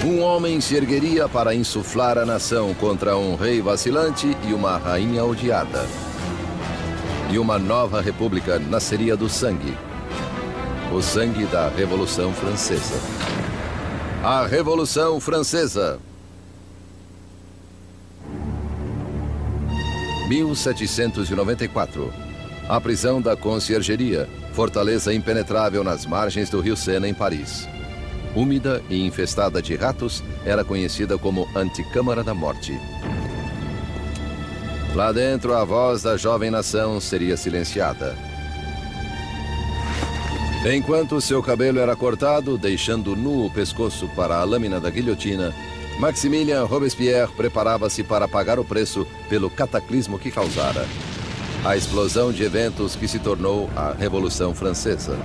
Um homem se ergueria para insuflar a nação contra um rei vacilante e uma rainha odiada. E uma nova república nasceria do sangue. O sangue da Revolução Francesa. A Revolução Francesa. 1794. A prisão da Conciergeria, fortaleza impenetrável nas margens do rio Sena, em Paris. Úmida e infestada de ratos, era conhecida como Anticâmara da Morte. Lá dentro, a voz da jovem nação seria silenciada. Enquanto seu cabelo era cortado, deixando nu o pescoço para a lâmina da guilhotina, Maximilien Robespierre preparava-se para pagar o preço pelo cataclismo que causara. A explosão de eventos que se tornou a Revolução Francesa.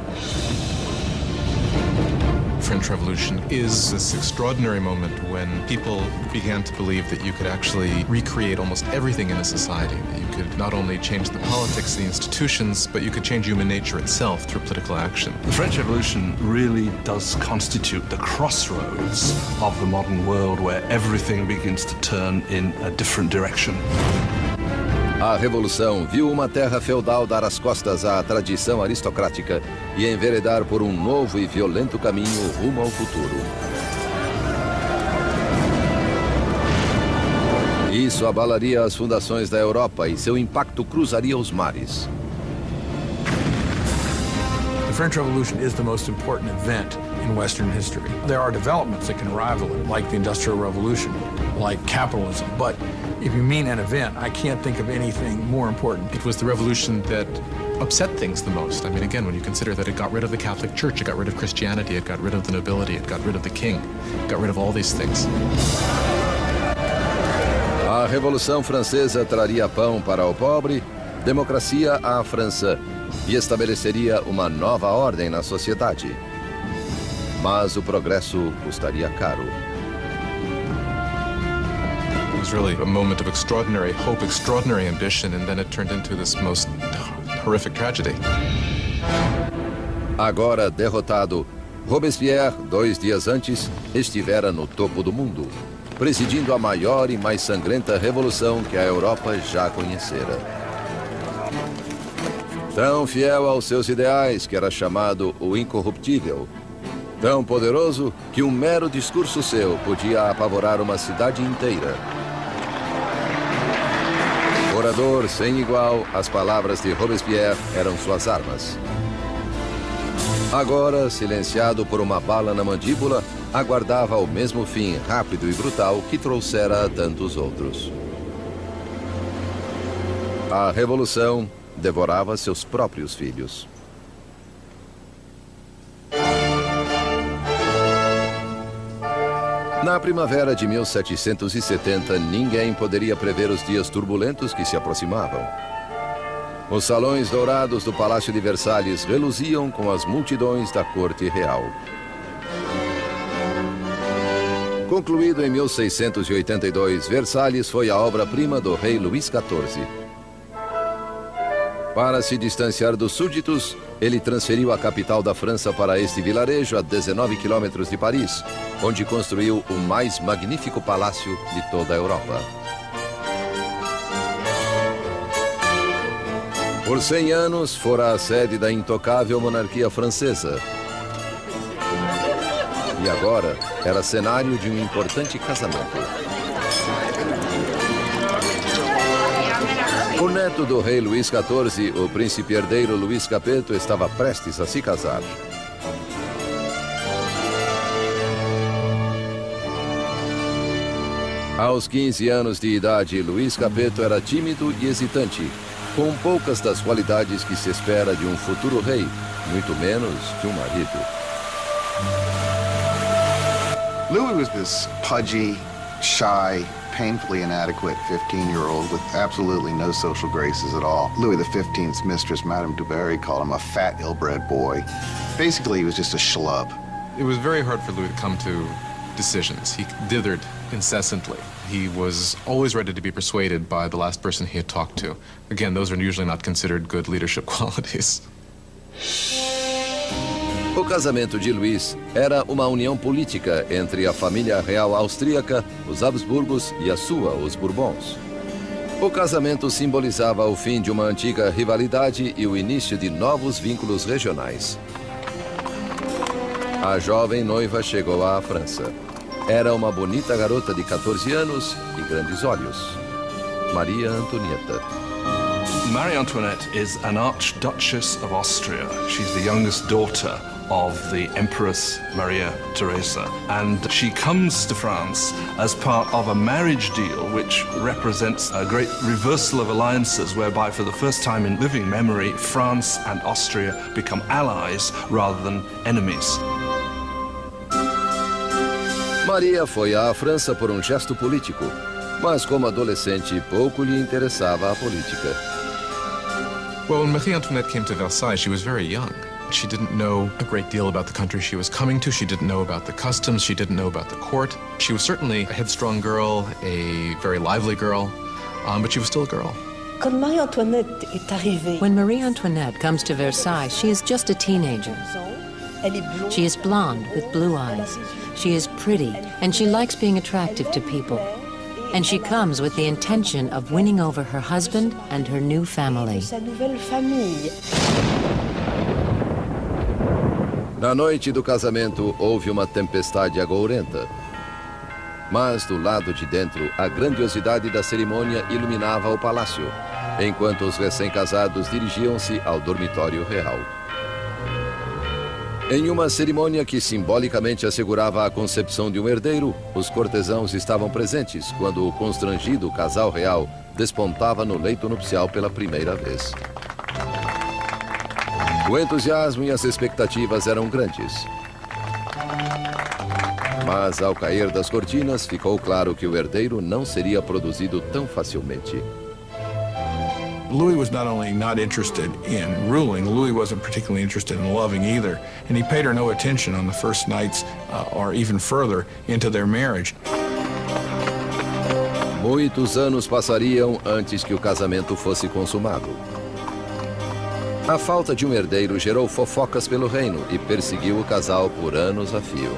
The French Revolution is this extraordinary moment when people began to believe that you could actually recreate almost everything in a society. That you could not only change the politics, the institutions, but you could change human nature itself through political action. The French Revolution really does constitute the crossroads of the modern world where everything begins to turn in a different direction. A Revolução viu uma terra feudal dar as costas à tradição aristocrática e enveredar por um novo e violento caminho rumo ao futuro. Isso abalaria as fundações da Europa e seu impacto cruzaria os mares. The French Revolution is the most important event in Western history. There are developments that can rival it, like the Industrial Revolution, like capitalism, but if you mean an event, I can't think of anything more important. It was the revolution that upset things the most. I mean, again, when you consider that it got rid of the Catholic Church, it got rid of Christianity, it got rid of the nobility, it got rid of the king, it got rid of all these things. A Revolução Francesa traria pão para o pobre, democracia à França e estabeleceria uma nova ordem na sociedade. Mas o progresso custaria caro. It was really a moment of extraordinary hope, extraordinary ambition, and then it turned into this most horrific tragedy. Agora derrotado, Robespierre, 2 dias antes, estivera no topo do mundo, presidindo a maior e mais sangrenta revolução que a Europa já conhecera. Tão fiel aos seus ideais que era chamado o incorruptível, tão poderoso que um mero discurso seu podia apavorar uma cidade inteira. Orador sem igual, as palavras de Robespierre eram suas armas. Agora, silenciado por uma bala na mandíbula, aguardava o mesmo fim rápido e brutal que trouxera a tantos outros. A revolução devorava seus próprios filhos. Na primavera de 1770, ninguém poderia prever os dias turbulentos que se aproximavam. Os salões dourados do Palácio de Versalhes reluziam com as multidões da corte real. Concluído em 1682, Versalhes foi a obra-prima do rei Luís XIV. Para se distanciar dos súditos, ele transferiu a capital da França para este vilarejo a 19 quilômetros de Paris, onde construiu o mais magnífico palácio de toda a Europa. Por 100 anos, fora a sede da intocável monarquia francesa. E agora era cenário de um importante casamento. O neto do rei Luís XIV, o príncipe herdeiro Luís Capeto, estava prestes a se casar. Aos 15 anos de idade, Luís Capeto era tímido e hesitante, com poucas das qualidades que se espera de um futuro rei, muito menos de um marido. Louis was this pudgy, shy, painfully inadequate 15-year-old with absolutely no social graces at all. Louis XV's mistress, Madame du Barry, called him a fat, ill-bred boy. Basically, he was just a schlub. It was very hard for Louis to come to decisions. He dithered incessantly. He was always ready to be persuaded by the last person he had talked to. Again, those are usually not considered good leadership qualities. O casamento de Luís era uma união política entre a família real austríaca, os Habsburgos, e a sua, os Bourbons. O casamento simbolizava o fim de uma antiga rivalidade e o início de novos vínculos regionais. A jovem noiva chegou à França. Era uma bonita garota de 14 anos e grandes olhos. Maria Antonieta. Marie Antoinette is an Archduchess of Austria. She's the youngest daughter of the Empress Maria Theresa, and she comes to France as part of a marriage deal which represents a great reversal of alliances, whereby for the first time in living memory, France and Austria become allies rather than enemies. Maria foi à França por gesto político, mas como adolescente pouco lhe interessava a política. Well, when Marie Antoinette came to Versailles, she was very young. She didn't know a great deal about the country she was coming to. She didn't know about the customs. She didn't know about the court. She was certainly a headstrong girl, a very lively girl, but she was still a girl. When Marie Antoinette comes to Versailles, she is just a teenager. She is blonde with blue eyes. She is pretty, and she likes being attractive to people. And she comes with the intention of winning over her husband and her new family. Na noite do casamento, houve uma tempestade agourenta. Mas do lado de dentro, a grandiosidade da cerimônia iluminava o palácio, enquanto os recém-casados dirigiam-se ao dormitório real. Em uma cerimônia que simbolicamente assegurava a concepção de um herdeiro, os cortesãos estavam presentes quando o constrangido casal real despontava no leito nupcial pela primeira vez. O entusiasmo e as expectativas eram grandes. Mas ao cair das cortinas, ficou claro que o herdeiro não seria produzido tão facilmente. Louis was not only not interested in ruling, Louis wasn't particularly interested in loving either, and he paid her no attention on the first nights or even further into their marriage. Muitos anos passariam antes que o casamento fosse consumado. A falta de um herdeiro gerou fofocas pelo reino e perseguiu o casal por anos a fio.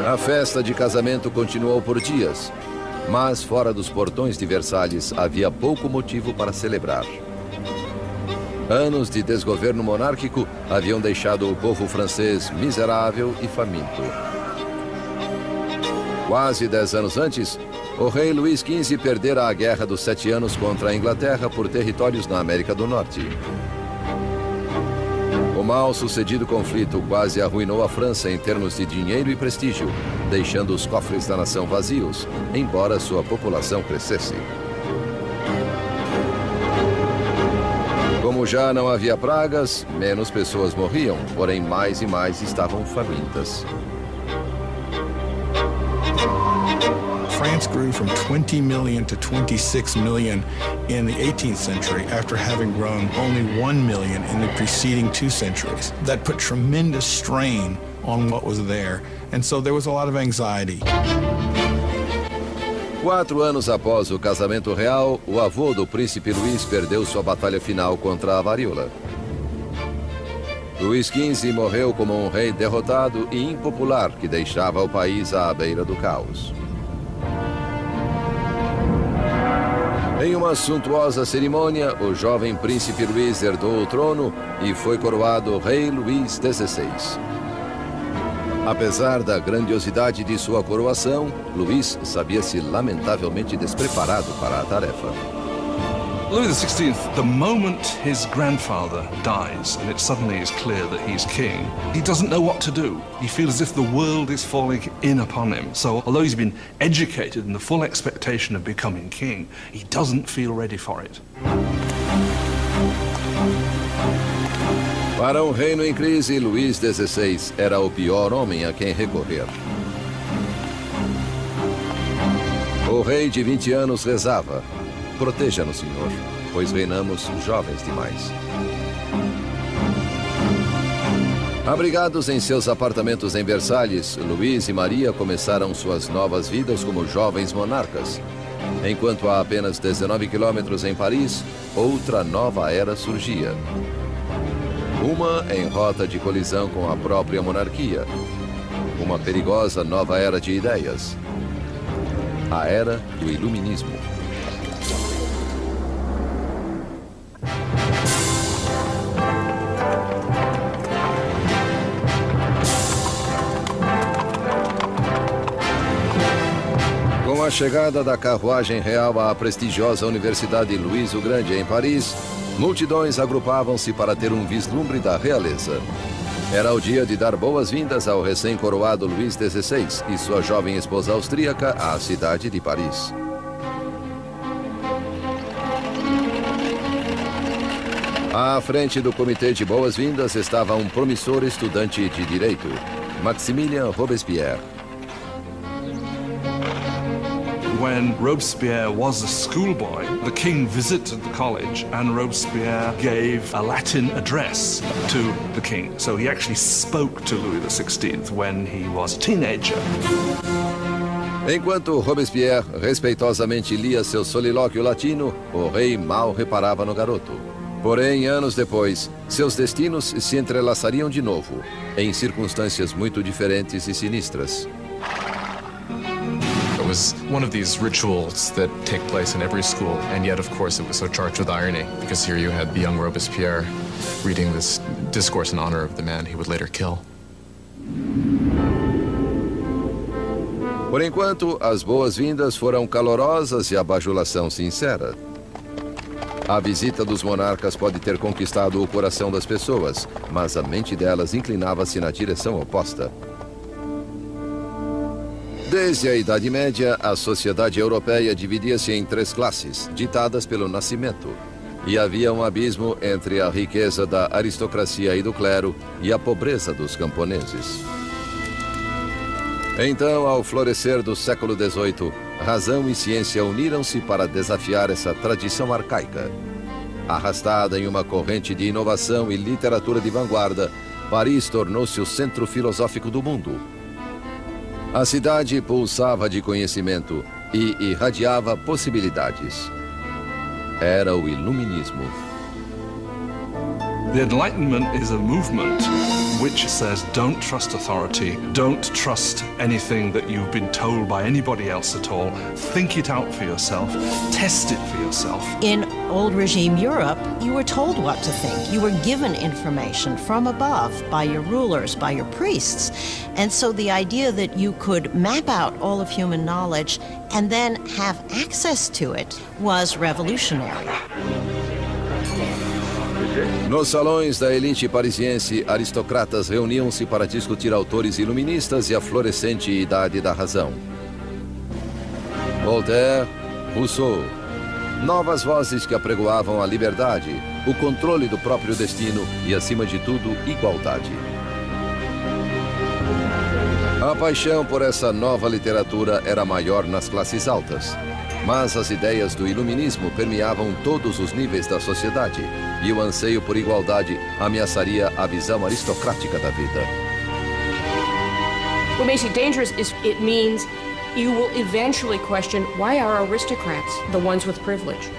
A festa de casamento continuou por dias, mas fora dos portões de Versalhes havia pouco motivo para celebrar. Anos de desgoverno monárquico haviam deixado o povo francês miserável e faminto. Quase 10 anos antes, o rei Luís XV perdera a Guerra dos 7 Anos contra a Inglaterra por territórios na América do Norte. O mal-sucedido conflito quase arruinou a França em termos de dinheiro e prestígio, deixando os cofres da nação vazios, embora sua população crescesse. Como já não havia pragas, menos pessoas morriam, porém mais e mais estavam famintas. France grew from 20 million to 26 million in the 18th century after having grown only 1 million in the preceding 2 centuries. That put tremendous strain on what was there, and so there was a lot of anxiety. 4 anos após o casamento real, o avô do príncipe Luís perdeu sua batalha final contra a varíola. Luís XV morreu como um rei derrotado e impopular que deixava o país à beira do caos. Em uma suntuosa cerimônia, o jovem príncipe Luís herdou o trono e foi coroado rei Luís XVI. Apesar da grandiosidade de sua coroação, Luís sabia-se lamentavelmente despreparado para a tarefa. Louis XVI, the moment his grandfather dies and it suddenly is clear that he's king, he doesn't know what to do. He feels as if the world is falling in upon him. So although he's been educated in the full expectation of becoming king, he doesn't feel ready for it. Para um reino em crise, Luís XVI era o pior homem a quem recorrer. O rei de 20 anos rezava: proteja-nos, Senhor, pois reinamos jovens demais. Abrigados em seus apartamentos em Versalhes, Luís e Maria começaram suas novas vidas como jovens monarcas, Enquanto a apenas 19 quilômetros em Paris, outra nova era surgia. Uma em rota de colisão com a própria monarquia. Uma perigosa nova era de ideias. A era do Iluminismo. Com a chegada da carruagem real à prestigiosa Universidade Luís o Grande em Paris, multidões agrupavam-se para ter um vislumbre da realeza. Era o dia de dar boas-vindas ao recém-coroado Luís XVI e sua jovem esposa austríaca à cidade de Paris. À frente do comitê de boas-vindas estava um promissor estudante de direito, Maximilien Robespierre. When Robespierre was a schoolboy, the king visited the college and Robespierre gave a Latin address to the king. So he actually spoke to Louis XVI when he was a teenager. Enquanto Robespierre respeitosamente lia seu solilóquio latino, o rei mal reparava no garoto. Porém, anos depois, seus destinos se entrelaçariam de novo, em circunstâncias muito diferentes e sinistras. It was one of these rituals that take place in every school, and yet, of course, it was so charged with irony, because here you had the young Robespierre reading this discourse in honor of the man he would later kill. Por enquanto, as boas-vindas foram calorosas e a bajulação sincera. A visita dos monarcas pode ter conquistado o coração das pessoas, mas a mente delas inclinava-se na direção oposta. Desde a Idade Média, a sociedade europeia dividia-se em três classes, ditadas pelo nascimento. E havia um abismo entre a riqueza da aristocracia e do clero e a pobreza dos camponeses. Então, ao florescer do século XVIII, razão e ciência uniram-se para desafiar essa tradição arcaica. Arrastada em uma corrente de inovação e literatura de vanguarda, Paris tornou-se o centro filosófico do mundo. A cidade pulsava de conhecimento e irradiava possibilidades. Era o Iluminismo. The Enlightenment is a movement which says don't trust authority, don't trust anything that you've been told by anybody else at all. Think it out for yourself, test it for yourself. In old regime Europe, you were told what to think. You were given information from above by your rulers, by your priests. And so the idea that you could map out all of human knowledge and then have access to it was revolutionary. Nos salões da elite parisiense, aristocratas reuniam-se para discutir autores iluministas e a florescente idade da razão. Voltaire, Rousseau, novas vozes que apregoavam a liberdade, o controle do próprio destino e, acima de tudo, igualdade. A paixão por essa nova literatura era maior nas classes altas. Mas as ideias do iluminismo permeavam todos os níveis da sociedade e o anseio por igualdade ameaçaria a visão aristocrática da vida. What makes it dangerous is it means you will eventually question why are aristocrats the ones with privilege?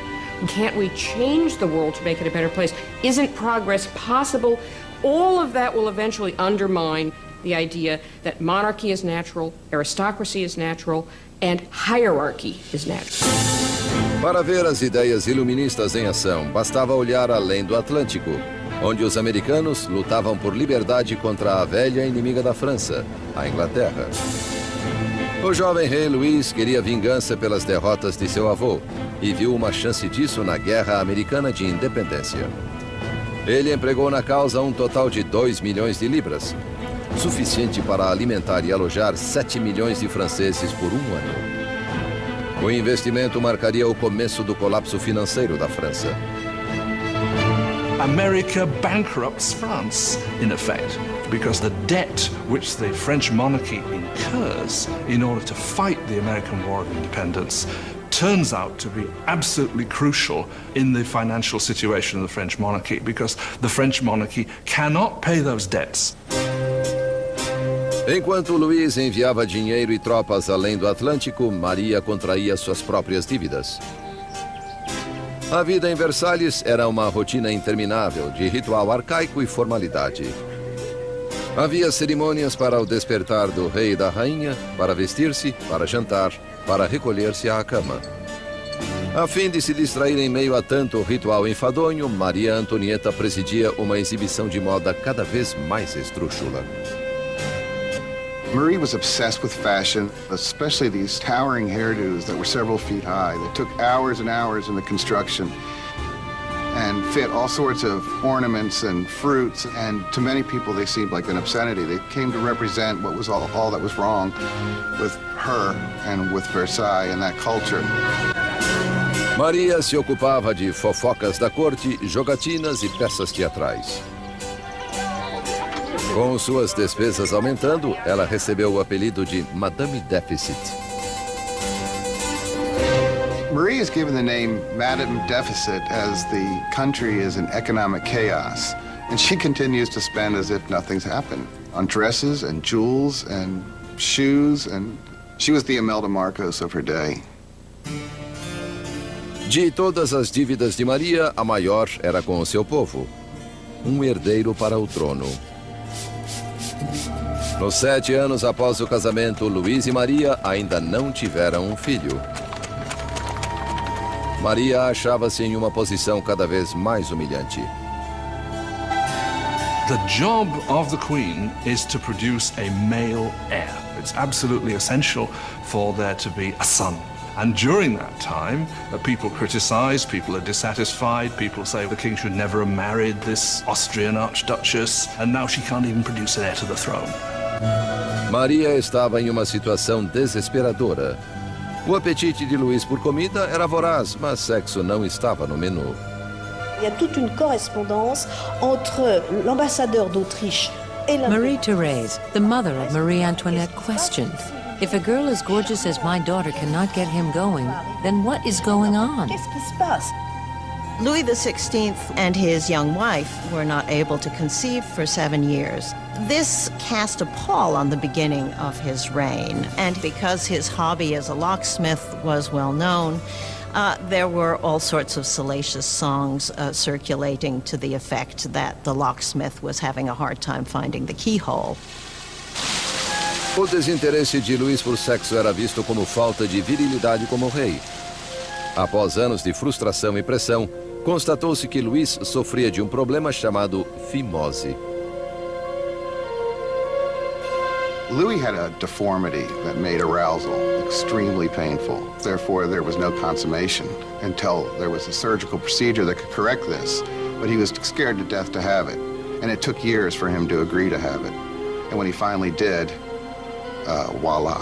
Can't we change the world to make it a better place? Isn't progress possible? All of that will eventually undermine the idea that monarchy is natural, aristocracy is natural, and hierarchy is natural. Para ver as ideias iluministas em ação, bastava olhar além do Atlântico, onde os americanos lutavam por liberdade contra a velha inimiga da França, a Inglaterra. O jovem rei Luís queria vingança pelas derrotas de seu avô e viu uma chance disso na Guerra Americana de Independência. Ele empregou na causa um total de 2 milhões de libras, suficiente para alimentar e alojar 7 milhões de franceses por um ano. O investimento marcaria o começo do colapso financeiro da França. America bankrupts France, in effect, because the debt which the French monarchy incurs in order to fight the American War of Independence turns out to be absolutely crucial in the financial situation of the French monarchy, because the French monarchy cannot pay those debts. Enquanto Luís enviava dinheiro e tropas além do Atlântico, Maria contraía suas próprias dívidas. A vida em Versalhes era uma rotina interminável de ritual arcaico e formalidade. Havia cerimônias para o despertar do rei e da rainha, para vestir-se, para jantar, para recolher-se à cama. A fim de se distrair em meio a tanto ritual enfadonho, Maria Antonieta presidia uma exibição de moda cada vez mais esdrúxula. Marie was obsessed with fashion, especially these towering hairdos that were several feet high, that took hours and hours in the construction and fit all sorts of ornaments and fruits, and to many people they seemed like an obscenity. They came to represent what was all that was wrong with her and with Versailles and that culture. Maria se ocupava de fofocas da corte, jogatinas e peças teatrais. Com suas despesas aumentando, ela recebeu o apelido de Madame Deficit. Marie is given the name Madame Deficit as the country is in economic chaos, and she continues to spend as if nothing's happened on dresses and jewels and shoes, and she was the Imelda Marcos of her day. De todas as dívidas de Maria, a maior era com o seu povo. Herdeiro para o trono. Nos 7 anos após o casamento, Luís e Maria ainda não tiveram um filho. Maria achava-se em uma posição cada vez mais humilhante. The job of the Queen is to produce a male heir. It's absolutely essential for there to be a son. And during that time, people criticize, people are dissatisfied, people say the king should never have married this Austrian archduchess, and now she can't even produce an heir to the throne. Maria estava em uma situação desesperadora. O apetite de Luís por comida era voraz, mas sexo não estava no menu. Il y a toute une correspondance entre l'ambassadeur d'Autriche et la... Marie-Thérèse, the mother of Marie Antoinette, questioned, if a girl as gorgeous as my daughter cannot get him going, then what is going on? Qu'est-ce qui se passe? Louis XVI and his young wife were not able to conceive for 7 years. This cast a pall on the beginning of his reign, and because his hobby as a locksmith was well known, there were all sorts of salacious songs circulating to the effect that the locksmith was having a hard time finding the keyhole. O desinteresse de Luís por sexo era visto como falta de virilidade como rei. Após anos de frustração e pressão, constatou-se que Luís sofria de um problema chamado fimose. Louis had a deformity that made arousal extremely painful. Therefore, there was no consummation until there was a surgical procedure that could correct this. But he was scared to death to have it. And it took years for him to agree to have it. And when he finally did, voila.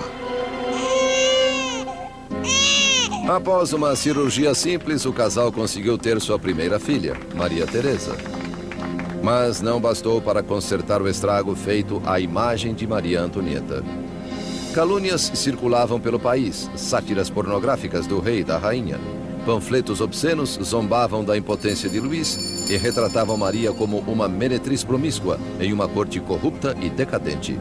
Após uma cirurgia simples, o casal conseguiu ter sua primeira filha, Maria Teresa. Mas não bastou para consertar o estrago feito à imagem de Maria Antonieta. Calúnias circulavam pelo país, sátiras pornográficas do rei e da rainha. Panfletos obscenos zombavam da impotência de Luís e retratavam Maria como uma meretriz promíscua em uma corte corrupta e decadente.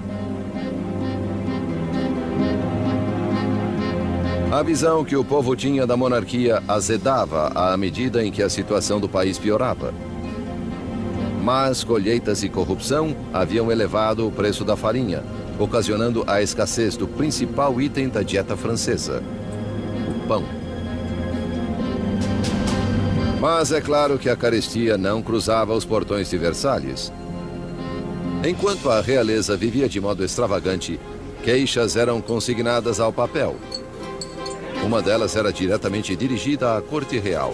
A visão que o povo tinha da monarquia azedava à medida em que a situação do país piorava. Mas colheitas e corrupção haviam elevado o preço da farinha, ocasionando a escassez do principal item da dieta francesa, o pão. Mas é claro que a carestia não cruzava os portões de Versalhes. Enquanto a realeza vivia de modo extravagante, queixas eram consignadas ao papel. Uma delas era diretamente dirigida à corte real.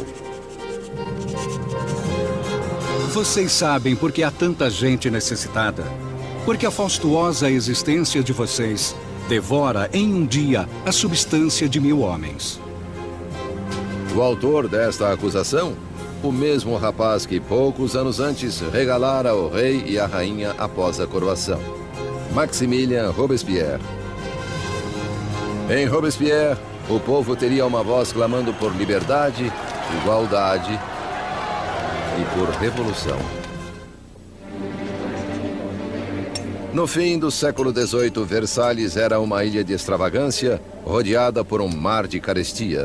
Vocês sabem por que há tanta gente necessitada? Porque a faustuosa existência de vocês devora em um dia a substância de 1000 homens. O autor desta acusação? O mesmo rapaz que poucos anos antes regalara o rei e a rainha após a coroação. Maximilien Robespierre. Em Robespierre, o povo teria uma voz clamando por liberdade, igualdade e por revolução. No fim do século XVIII, Versalhes era uma ilha de extravagância, rodeada por um mar de carestia.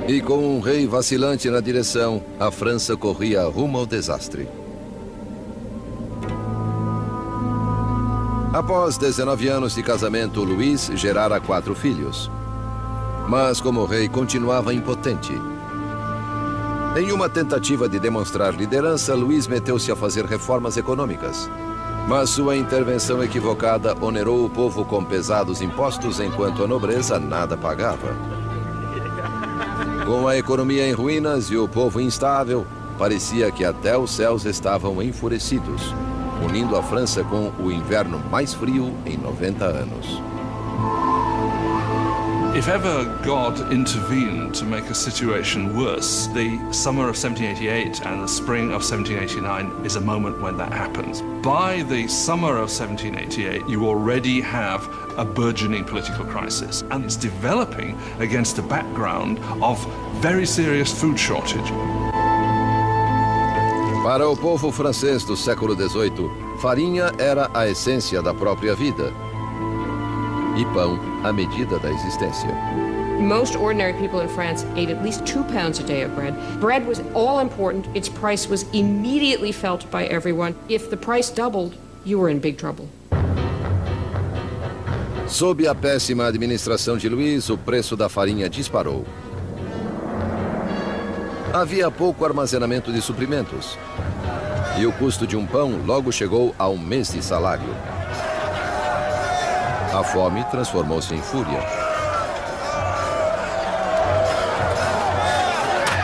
E com um rei vacilante na direção, a França corria rumo ao desastre. Após 19 anos de casamento, Luís gerara 4 filhos. Mas como rei continuava impotente. Em uma tentativa de demonstrar liderança, Luís meteu-se a fazer reformas econômicas. Mas sua intervenção equivocada onerou o povo com pesados impostos, enquanto a nobreza nada pagava. Com a economia em ruínas e o povo instável, parecia que até os céus estavam enfurecidos, unindo a França com o inverno mais frio em 90 anos. If ever God intervened to make a situation worse, the summer of 1788 and the spring of 1789 is a moment when that happens. By the summer of 1788, you already have a burgeoning political crisis, and it's developing against a background of very serious food shortage. Para o povo francês do século XVIII, farinha era a essência da própria vida. E pão, a medida da existência. Most ordinary people in France ate at least 2 pounds a day of bread. Bread was all important. Its price was immediately felt by everyone. If the price doubled, you were in big trouble. Sob a péssima administração de Luís, o preço da farinha disparou. Havia pouco armazenamento de suprimentos. E o custo de um pão logo chegou a 1 mês de salário. A fome transformou-se em fúria.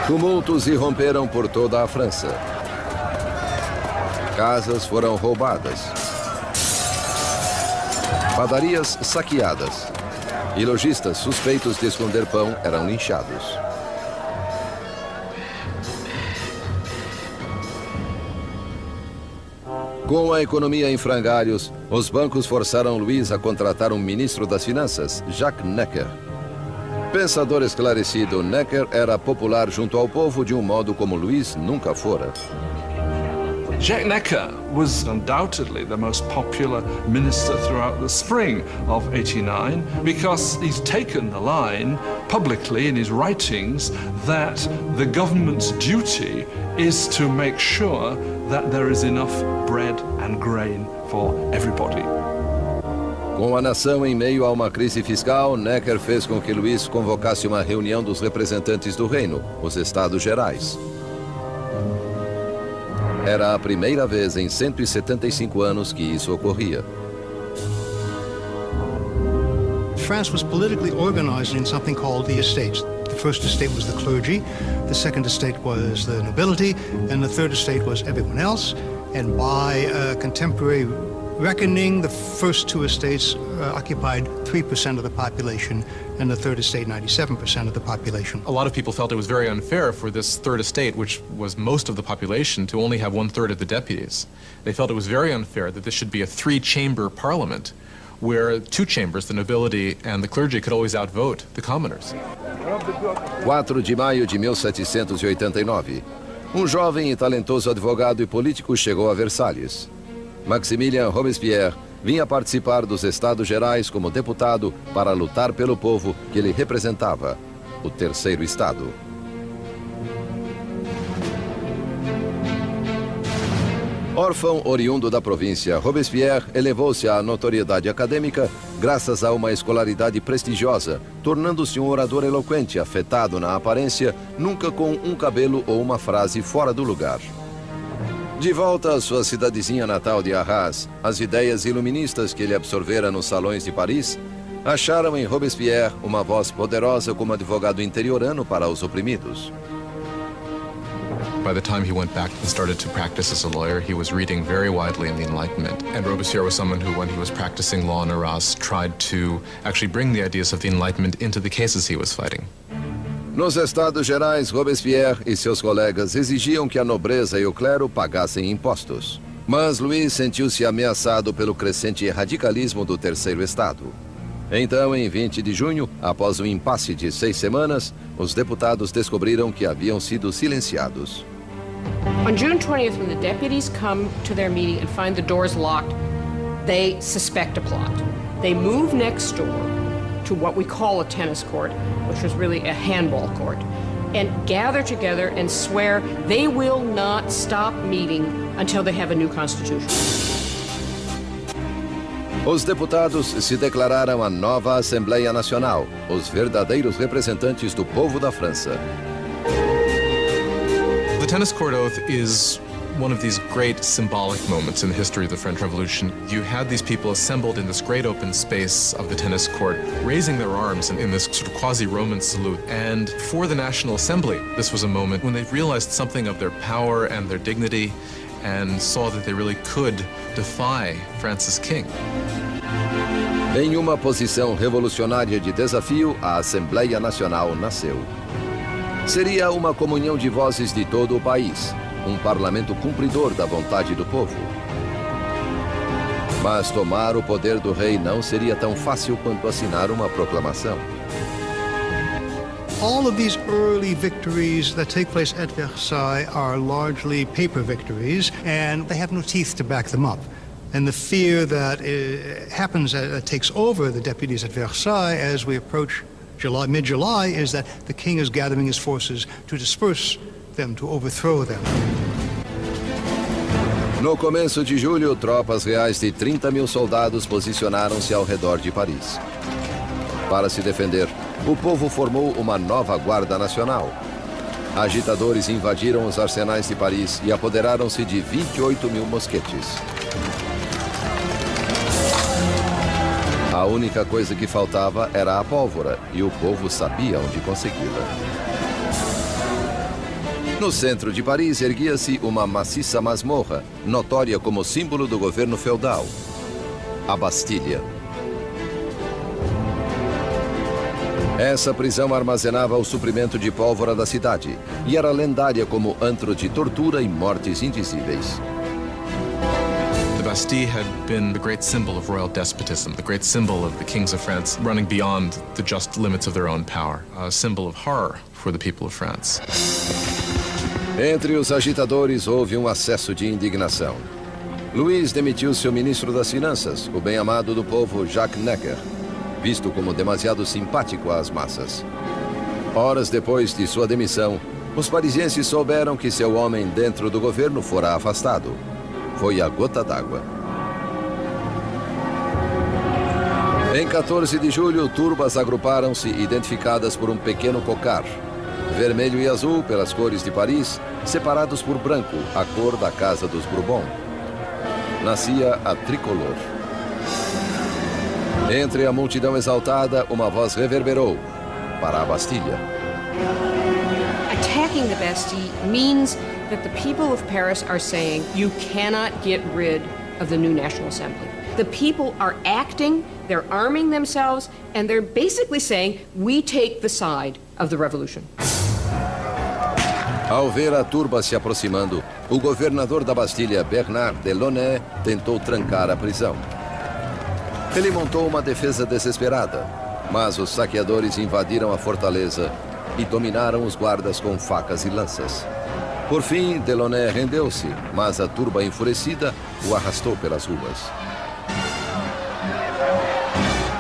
Tumultos irromperam por toda a França. Casas foram roubadas. Padarias saqueadas. E lojistas suspeitos de esconder pão eram linchados. Com a economia em frangalhos, os bancos forçaram Luís a contratar um ministro das Finanças, Jacques Necker. Pensador esclarecido, Necker era popular junto ao povo de um modo como Luís nunca fora. Jacques Necker was undoubtedly the most popular minister throughout the spring of 89 because he's taken the line publicly in his writings that the government's duty is to make sure that there is enough bread and grain for everybody. Com a nação em meio a uma crise fiscal, Necker fez com que Luís convocasse uma reunião dos representantes do reino, os Estados Gerais. Era a primeira vez em 175 anos que isso ocorria. France was politically organized in something called the estates. The first estate was the clergy, the second estate was the nobility, and the third estate was everyone else. And by contemporary reckoning, the first 2 estates occupied 3% of the population, and the third estate 97% of the population. A lot of people felt it was very unfair for this third estate, which was most of the population, to only have 1/3 of the deputies. They felt it was very unfair that this should be a 3-chamber parliament, where 2 chambers, the nobility and the clergy, could always outvote the commoners. 4 de maio de 1789. Jovem e talentoso advogado e político chegou a Versalhes. Maximilien Robespierre vinha participar dos Estados Gerais como deputado para lutar pelo povo que ele representava, o Terceiro Estado. Órfão oriundo da província, Robespierre elevou-se à notoriedade acadêmica graças a uma escolaridade prestigiosa, tornando-se um orador eloquente, afetado na aparência, nunca com um cabelo ou uma frase fora do lugar. De volta à sua cidadezinha natal de Arras, as ideias iluministas que ele absorvera nos salões de Paris acharam em Robespierre uma voz poderosa como advogado interiorano para os oprimidos. By the time he went back and started to practice as a lawyer, he was reading very widely in the Enlightenment. And Robespierre was someone who, when he was practicing law in Arras, tried to actually bring the ideas of the Enlightenment into the cases he was fighting. Nos Estados Gerais, Robespierre e seus colegas exigiam que a nobreza e o clero pagassem impostos. Mas Luís sentiu-se ameaçado pelo crescente radicalismo do Terceiro Estado. Então, em 20 de junho, após um impasse de 6 semanas, os deputados descobriram que haviam sido silenciados. On June 20th, when the deputies come to their meeting and find the doors locked, they suspect a plot. They move next door to what we call a tennis court, which was really a handball court, and gather together and swear they will not stop meeting until they have a new constitution. Os deputados se declararam a nova Assembleia Nacional, os verdadeiros representantes do povo da França. The tennis court oath is one of these great symbolic moments in the history of the French Revolution. You had these people assembled in this great open space of the tennis court, raising their arms in this sort of quasi-Roman salute. And for the National Assembly, this was a moment when they realized something of their power and their dignity and saw that they really could defy France's king. Em uma posição revolucionária de desafio, a Assembleia Nacional nasceu. Seria uma comunhão de vozes de todo o país, um parlamento cumpridor da vontade do povo. Mas tomar o poder do rei não seria tão fácil quanto assinar uma proclamação. All of these early victories that take place at Versailles are largely paper victories, and they have no teeth to back them up. And the fear that takes over the deputies at Versailles as we approach mid-July, is that the king is gathering his forces to disperse them, to overthrow them. No começo de julho, tropas reais de 30 mil soldados posicionaram-se ao redor de Paris. Para se defender, o povo formou uma nova Guarda Nacional. Agitadores invadiram os arsenais de Paris e apoderaram-se de 28 mil mosquetes. A única coisa que faltava era a pólvora, e o povo sabia onde consegui-la. No centro de Paris erguia-se uma maciça masmorra, notória como símbolo do governo feudal, a Bastilha. Essa prisão armazenava o suprimento de pólvora da cidade e era lendária como antro de tortura e mortes indizíveis. The Bastille had been the great symbol of royal despotism, the great symbol of the kings of France running beyond the just limits of their own power, a symbol of horror for the people of France. Entre os agitadores houve um acesso de indignação. Louis demitiu seu ministro das Finanças, o bem-amado do povo Jacques Necker, visto como demasiado simpático às massas. Horas depois de sua demissão, os parisienses souberam que seu homem dentro do governo fora afastado. Foi a gota d'água. Em 14 de julho, turbas agruparam-se identificadas por um pequeno cocar. Vermelho e azul pelas cores de Paris, separados por branco, a cor da Casa dos Bourbon. Nascia a tricolor. Entre a multidão exaltada, uma voz reverberou para a Bastilha. Attacking the Bastille means that the people of Paris are saying you cannot get rid of the new National Assembly. The people are acting, they're arming themselves, and they're basically saying we take the side of the revolution. Ao ver a turba se aproximando, o governador da Bastilha, Bernard Delaunay, tentou trancar a prisão. Ele montou uma defesa desesperada, mas os saqueadores invadiram a fortaleza e dominaram os guardas com facas e lanças. Por fim, Delaunay rendeu-se, mas a turba enfurecida o arrastou pelas ruas.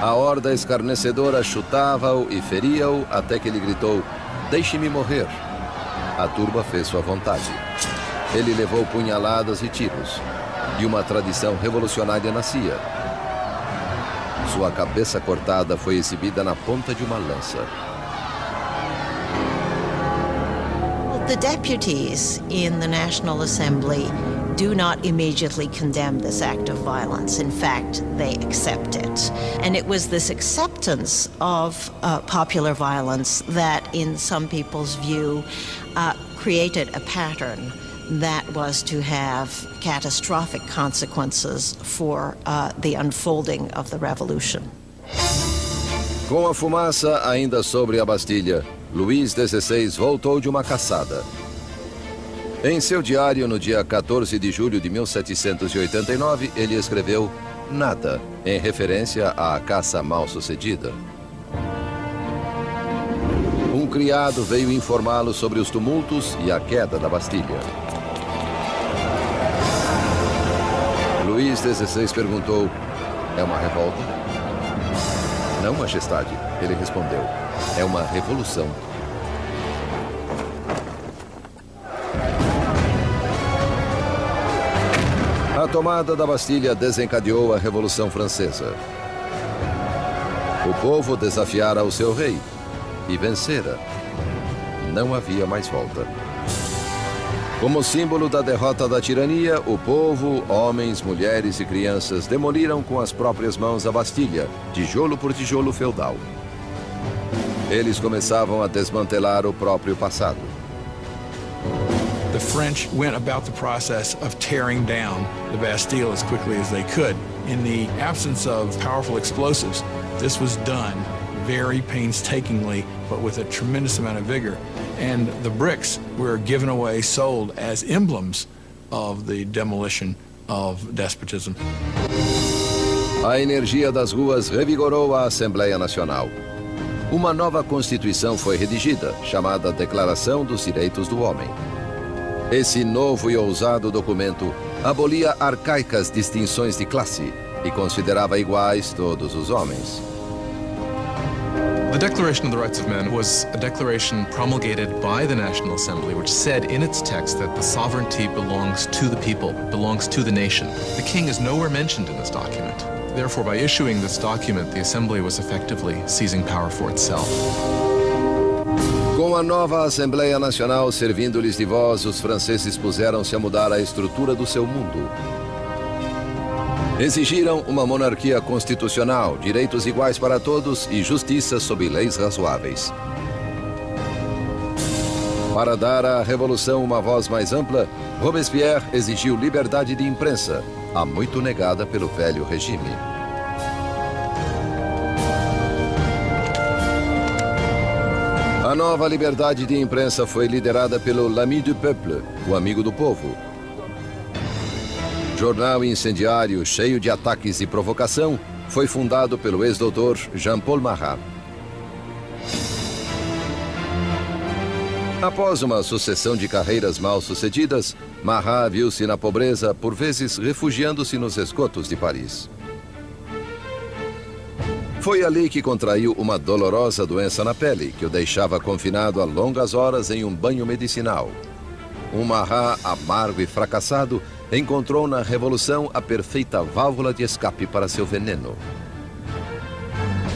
A horda escarnecedora chutava-o e feria-o até que ele gritou: "Deixe-me morrer." A turba fez sua vontade. Ele levou punhaladas e tiros, e uma tradição revolucionária nascia. Sua cabeça cortada foi exibida na ponta de uma lança. The deputies in the National Assembly do not immediately condemn this act of violence. In fact, they accept it. And it was this acceptance of popular violence that, in some people's view, created a pattern that was to have catastrophic consequences for the unfolding of the revolution. Com a fumaça ainda sobre a Bastilha, Luís XVI voltou de uma caçada. Em seu diário, no dia 14 de julho de 1789, ele escreveu "nada", em referência à caça mal-sucedida. Um criado veio informá-lo sobre os tumultos e a queda da Bastilha. Luís XVI perguntou: é uma revolta? Não, majestade, ele respondeu. É uma revolução. A tomada da Bastilha desencadeou a Revolução Francesa. O povo desafiara o seu rei e vencera. Não havia mais volta. Como símbolo da derrota da tirania, o povo, homens, mulheres e crianças demoliram com as próprias mãos a Bastilha, tijolo por tijolo feudal. Eles começavam a desmantelar o próprio passado. The French went about the process of tearing down the Bastille as quickly as they could. In the absence of powerful explosives, this was done very painstakingly, but with a tremendous amount of vigor. And the bricks were given away, sold as emblems of the demolition of despotism. A energia das ruas revigorou a Assembleia Nacional. Uma nova Constituição foi redigida, chamada Declaração dos Direitos do Homem. Esse novo e ousado documento abolia arcaicas distinções de classe e considerava iguais todos os homens. The Declaration of the Rights of Man was a declaration promulgated by the National Assembly, which said in its text that the sovereignty belongs to the people, belongs to the nation. The king is nowhere mentioned in this document. Therefore, by issuing this document, the Assembly was effectively seizing power for itself. Com a nova Assembleia Nacional servindo-lhes de voz, os franceses puseram-se a mudar a estrutura do seu mundo. Exigiram uma monarquia constitucional, direitos iguais para todos e justiça sob leis razoáveis. Para dar à revolução uma voz mais ampla, Robespierre exigiu liberdade de imprensa, há muito negada pelo velho regime. A nova liberdade de imprensa foi liderada pelo L'Ami du Peuple, o amigo do povo. Jornal incendiário cheio de ataques e provocação, foi fundado pelo ex-doutor Jean-Paul Marat. Após uma sucessão de carreiras mal-sucedidas, Marat viu-se na pobreza, por vezes refugiando-se nos esgotos de Paris. Foi ali que contraiu uma dolorosa doença na pele, que o deixava confinado a longas horas em um banho medicinal. Um Marat amargo e fracassado encontrou na Revolução a perfeita válvula de escape para seu veneno.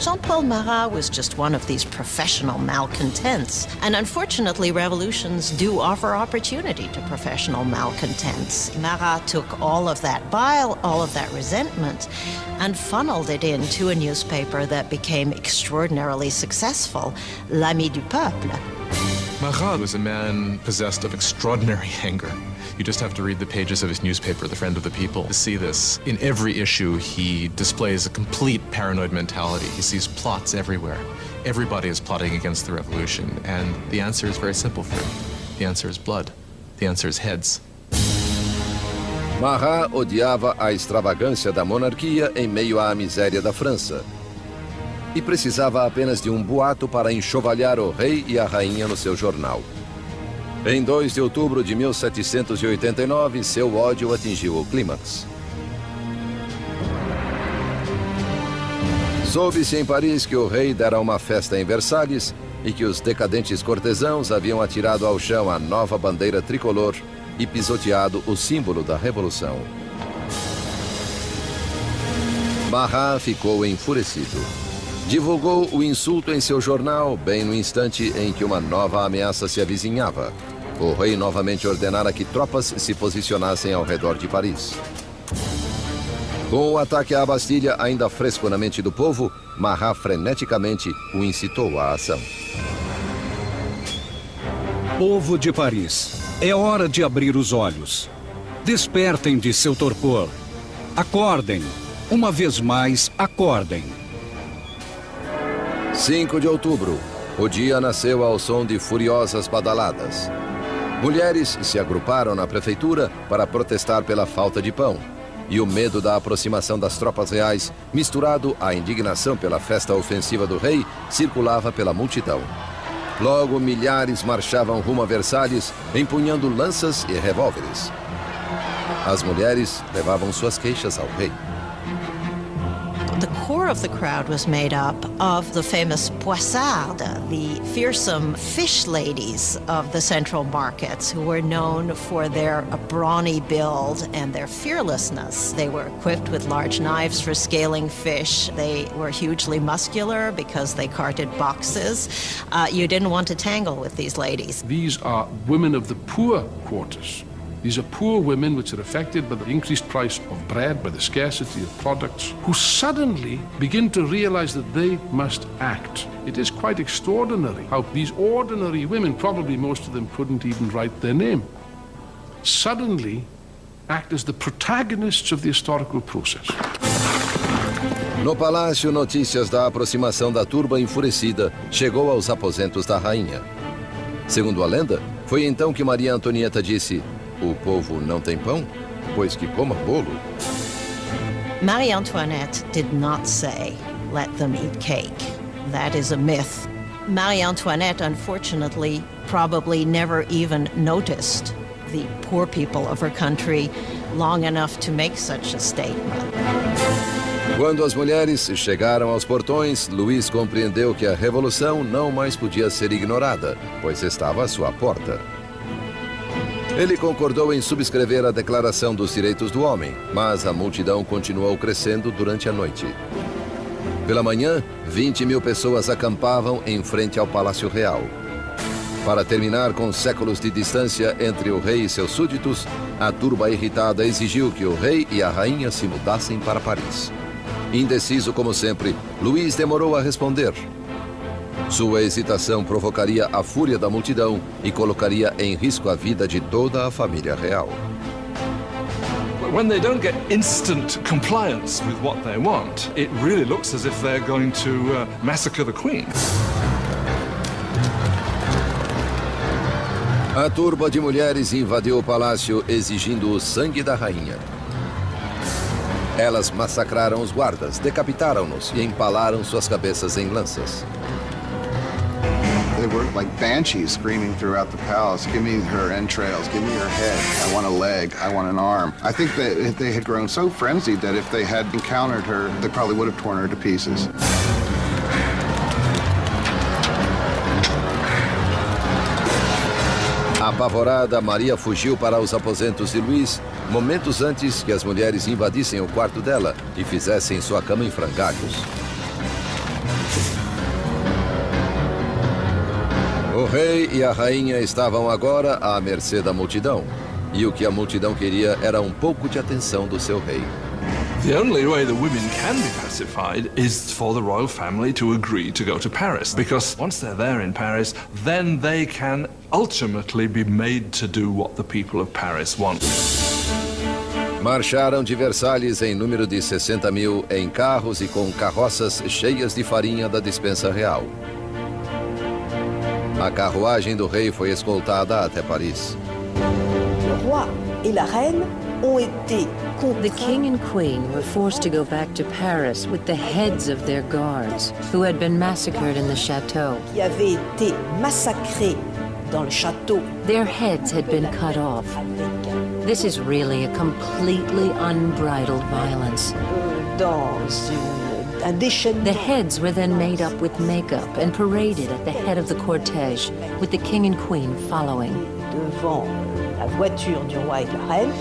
Jean-Paul Marat was just one of these professional malcontents. And unfortunately, revolutions do offer opportunity to professional malcontents. Marat took all of that bile, all of that resentment, and funneled it into a newspaper that became extraordinarily successful, L'Ami du Peuple. Marat was a man possessed of extraordinary anger. You just have to read the pages of his newspaper, The Friend of the People, to see this. In every issue, he displays a complete paranoid mentality. He sees plots everywhere. Everybody is plotting against the revolution, and the answer is very simple for him. The answer is blood. The answer is heads. Marat odiava a extravagância da monarquia em meio à miséria da França. E precisava apenas de um boato para enxovalhar o rei e a rainha no seu jornal. Em 2 de outubro de 1789, seu ódio atingiu o clímax. Soube-se em Paris que o rei dera uma festa em Versalhes e que os decadentes cortesãos haviam atirado ao chão a nova bandeira tricolor e pisoteado o símbolo da Revolução. Marat ficou enfurecido. Divulgou o insulto em seu jornal bem no instante em que uma nova ameaça se avizinhava. O rei novamente ordenara que tropas se posicionassem ao redor de Paris. Com o ataque à Bastilha ainda fresco na mente do povo, Marat freneticamente o incitou à ação. Povo de Paris, é hora de abrir os olhos. Despertem de seu torpor. Acordem. Uma vez mais, acordem. 5 de outubro, o dia nasceu ao som de furiosas badaladas. Mulheres se agruparam na prefeitura para protestar pela falta de pão. E o medo da aproximação das tropas reais, misturado à indignação pela festa ofensiva do rei, circulava pela multidão. Logo, milhares marchavam rumo a Versalhes, empunhando lanças e revólveres. As mulheres levavam suas queixas ao rei. The core of the crowd was made up of the famous poissardes, the fearsome fish ladies of the central markets, who were known for their brawny build and their fearlessness. They were equipped with large knives for scaling fish. They were hugely muscular because they carted boxes. You didn't want to tangle with these ladies. These are women of the poor quarters. These are poor women which are affected by the increased price of bread, by the scarcity of products, who suddenly begin to realize that they must act. It is quite extraordinary how these ordinary women, probably most of them couldn't even write their name, suddenly act as the protagonists of the historical process. No palácio, notícias da aproximação da turba enfurecida chegou aos aposentos da rainha. Segundo a lenda, foi então que Maria Antonieta disse: "O povo não tem pão? Pois que coma bolo." Marie Antoinette did not say, "Let them eat cake." That is a myth. Marie Antoinette, unfortunately, probably never even noticed the poor people of her country long enough to make such a statement. Quando as mulheres chegaram aos portões, Luís compreendeu que a revolução não mais podia ser ignorada, pois estava à sua porta. Ele concordou em subscrever a Declaração dos Direitos do Homem, mas a multidão continuou crescendo durante a noite. Pela manhã, 20.000 pessoas acampavam em frente ao Palácio Real. Para terminar com séculos de distância entre o rei e seus súditos, a turba irritada exigiu que o rei e a rainha se mudassem para Paris. Indeciso como sempre, Luís demorou a responder. Sua hesitação provocaria a fúria da multidão e colocaria em risco a vida de toda a família real. When they don't get instant compliance with what they want, it really looks as if they're going to massacre the Queen. A turba de mulheres invadiu o palácio exigindo o sangue da rainha. Elas massacraram os guardas, decapitaram-nos e empalaram suas cabeças em lanças. They were like banshees screaming throughout the palace, "Give me her entrails, give me her head, I want a leg, I want an arm." I think that they had grown so frenzied that if they had encountered her, they probably would have torn her to pieces. Apavorada, Maria fugiu para os aposentos de Luís, momentos antes que as mulheres invadissem o quarto dela e fizessem sua cama em frangalhos. O rei e a rainha estavam agora à mercê da multidão, e o que a multidão queria era um pouco de atenção do seu rei. The only way the women can be pacified is for the royal family to agree to go to Paris, because once they're there in Paris, then they can ultimately be made to do what the people of Paris want. Marcharam de Versalhes em número de 60.000 em carros e com carroças cheias de farinha da despensa real. A carruagem do rei foi escoltada até Paris. Le roi et la reine ont été The king and queen were forced to go back to Paris with the heads of their guards, who had been massacred in the chateau. qui avaient été massacrés dans le château. Their heads had been cut off. This is really a completely unbridled violence. Dans un déchaînement. The heads were then made up with makeup and paraded at the head of the cortege, with the king and queen following. Devant la voiture du roi et de la reine.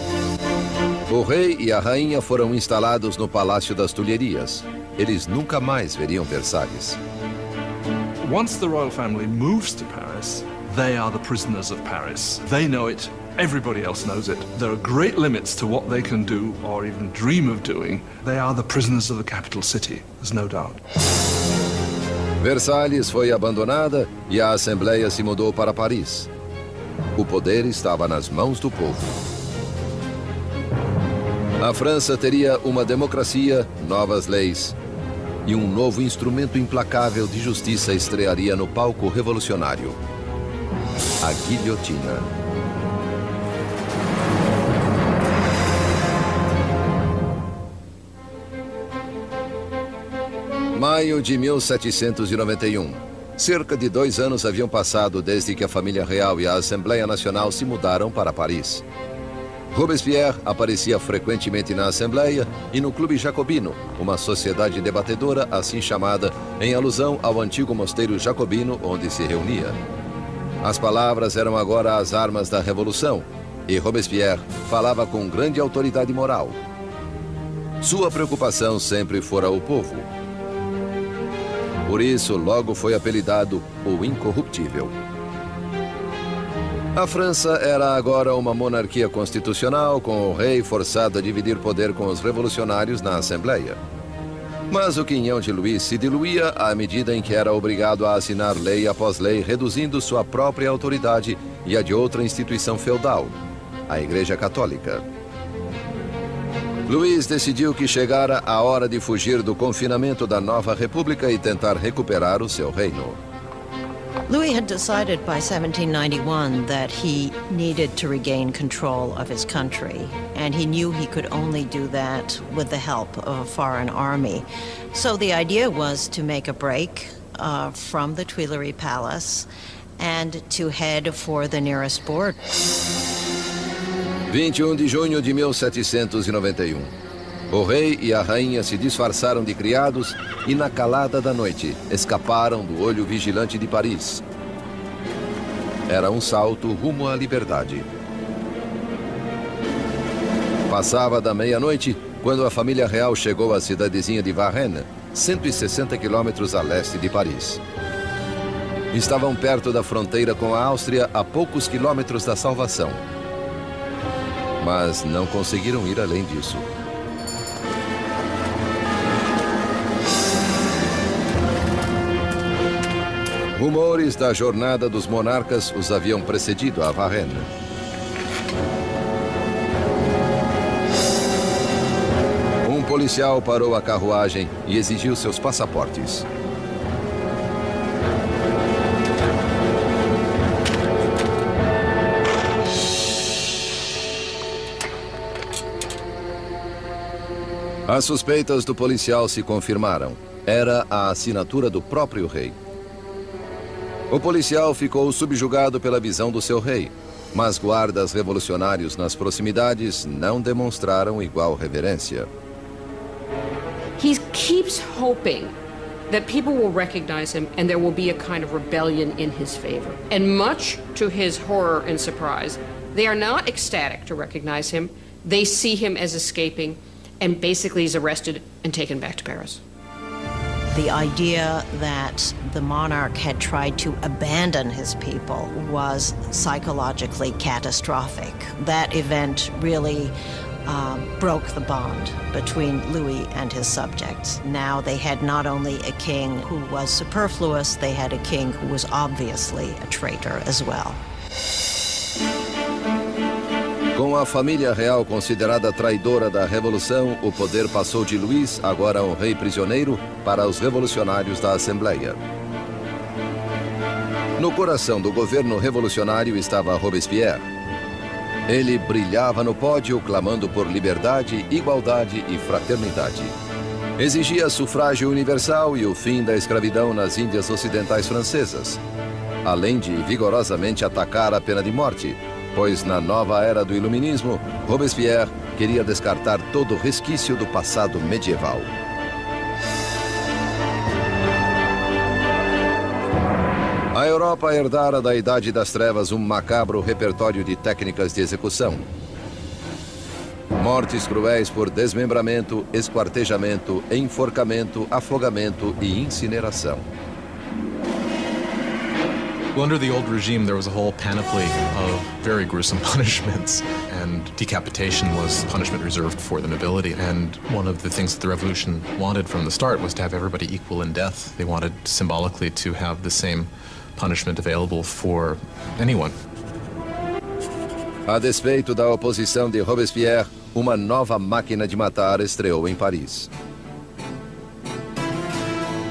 O rei e a rainha foram instalados no Palácio das Tulherias. Eles nunca mais veriam Versalhes. Once the royal family moves to Paris, they are the prisoners of Paris. They know it. Everybody else knows it. There are great limits to what they can do or even dream of doing. They are the prisoners of the capital city, there's no doubt. Versalhes foi abandonada e a Assembleia se mudou para Paris. O poder estava nas mãos do povo. A França teria uma democracia, novas leis e um novo instrumento implacável de justiça estrearia no palco revolucionário: a guilhotina. Maio de 1791. Cerca de 2 anos haviam passado desde que a família real e a Assembleia Nacional se mudaram para Paris. Robespierre aparecia frequentemente na Assembleia e no Clube Jacobino, uma sociedade debatedora assim chamada em alusão ao antigo mosteiro jacobino onde se reunia. As palavras eram agora as armas da Revolução e Robespierre falava com grande autoridade moral. Sua preocupação sempre fora o povo. Por isso, logo foi apelidado o Incorruptível. A França era agora uma monarquia constitucional, com o rei forçado a dividir poder com os revolucionários na Assembleia. Mas o quinhão de Louis se diluía à medida em que era obrigado a assinar lei após lei, reduzindo sua própria autoridade e a de outra instituição feudal, a Igreja Católica. Louis decidiu que chegara a hora de fugir do confinamento da nova república e tentar recuperar o seu reino. Louis had decided by 1791 that he needed to regain control of his country, and he knew he could only do that with the help of a foreign army. So the idea was to make a break from the Tuileries Palace and to head for the nearest border. 21 de junho de 1791. O rei e a rainha se disfarçaram de criados e, na calada da noite, escaparam do olho vigilante de Paris. Era um salto rumo à liberdade. Passava da meia-noite quando a família real chegou à cidadezinha de Varennes, 160 quilômetros a leste de Paris. Estavam perto da fronteira com a Áustria, a poucos quilômetros da salvação. Mas não conseguiram ir além disso. Rumores da jornada dos monarcas os haviam precedido a Varennes. Um policial parou a carruagem e exigiu seus passaportes. As suspeitas do policial se confirmaram. Era a assinatura do próprio rei. O policial ficou subjugado pela visão do seu rei, mas guardas revolucionários nas proximidades não demonstraram igual reverência. He keeps hoping that people will recognize him and there will be a kind of rebellion in his favor. And much to his horror and surprise, they are not ecstatic to recognize him. They see him as escaping, and basically he's arrested and taken back to Paris. The idea that the monarch had tried to abandon his people was psychologically catastrophic. That event really broke the bond between Louis and his subjects. Now they had not only a king who was superfluous, they had a king who was obviously a traitor as well. Com a família real considerada traidora da Revolução, o poder passou de Louis, agora um rei prisioneiro, para os revolucionários da Assembleia. No coração do governo revolucionário estava Robespierre. Ele brilhava no pódio, clamando por liberdade, igualdade e fraternidade. Exigia sufrágio universal e o fim da escravidão nas Índias Ocidentais Francesas, além de vigorosamente atacar a pena de morte, pois na nova era do Iluminismo, Robespierre queria descartar todo resquício do passado medieval. A Europa herdara da Idade das Trevas um macabro repertório de técnicas de execução. Mortes cruéis por desmembramento, esquartejamento, enforcamento, afogamento e incineração. Well, under the old regime, there was a whole panoply of very gruesome punishments, and decapitation was punishment reserved for the nobility. And one of the things that the revolution wanted from the start was to have everybody equal in death. They wanted symbolically to have the same punishment available for anyone. A despeito da oposição de Robespierre, uma nova máquina de matar estreou em Paris.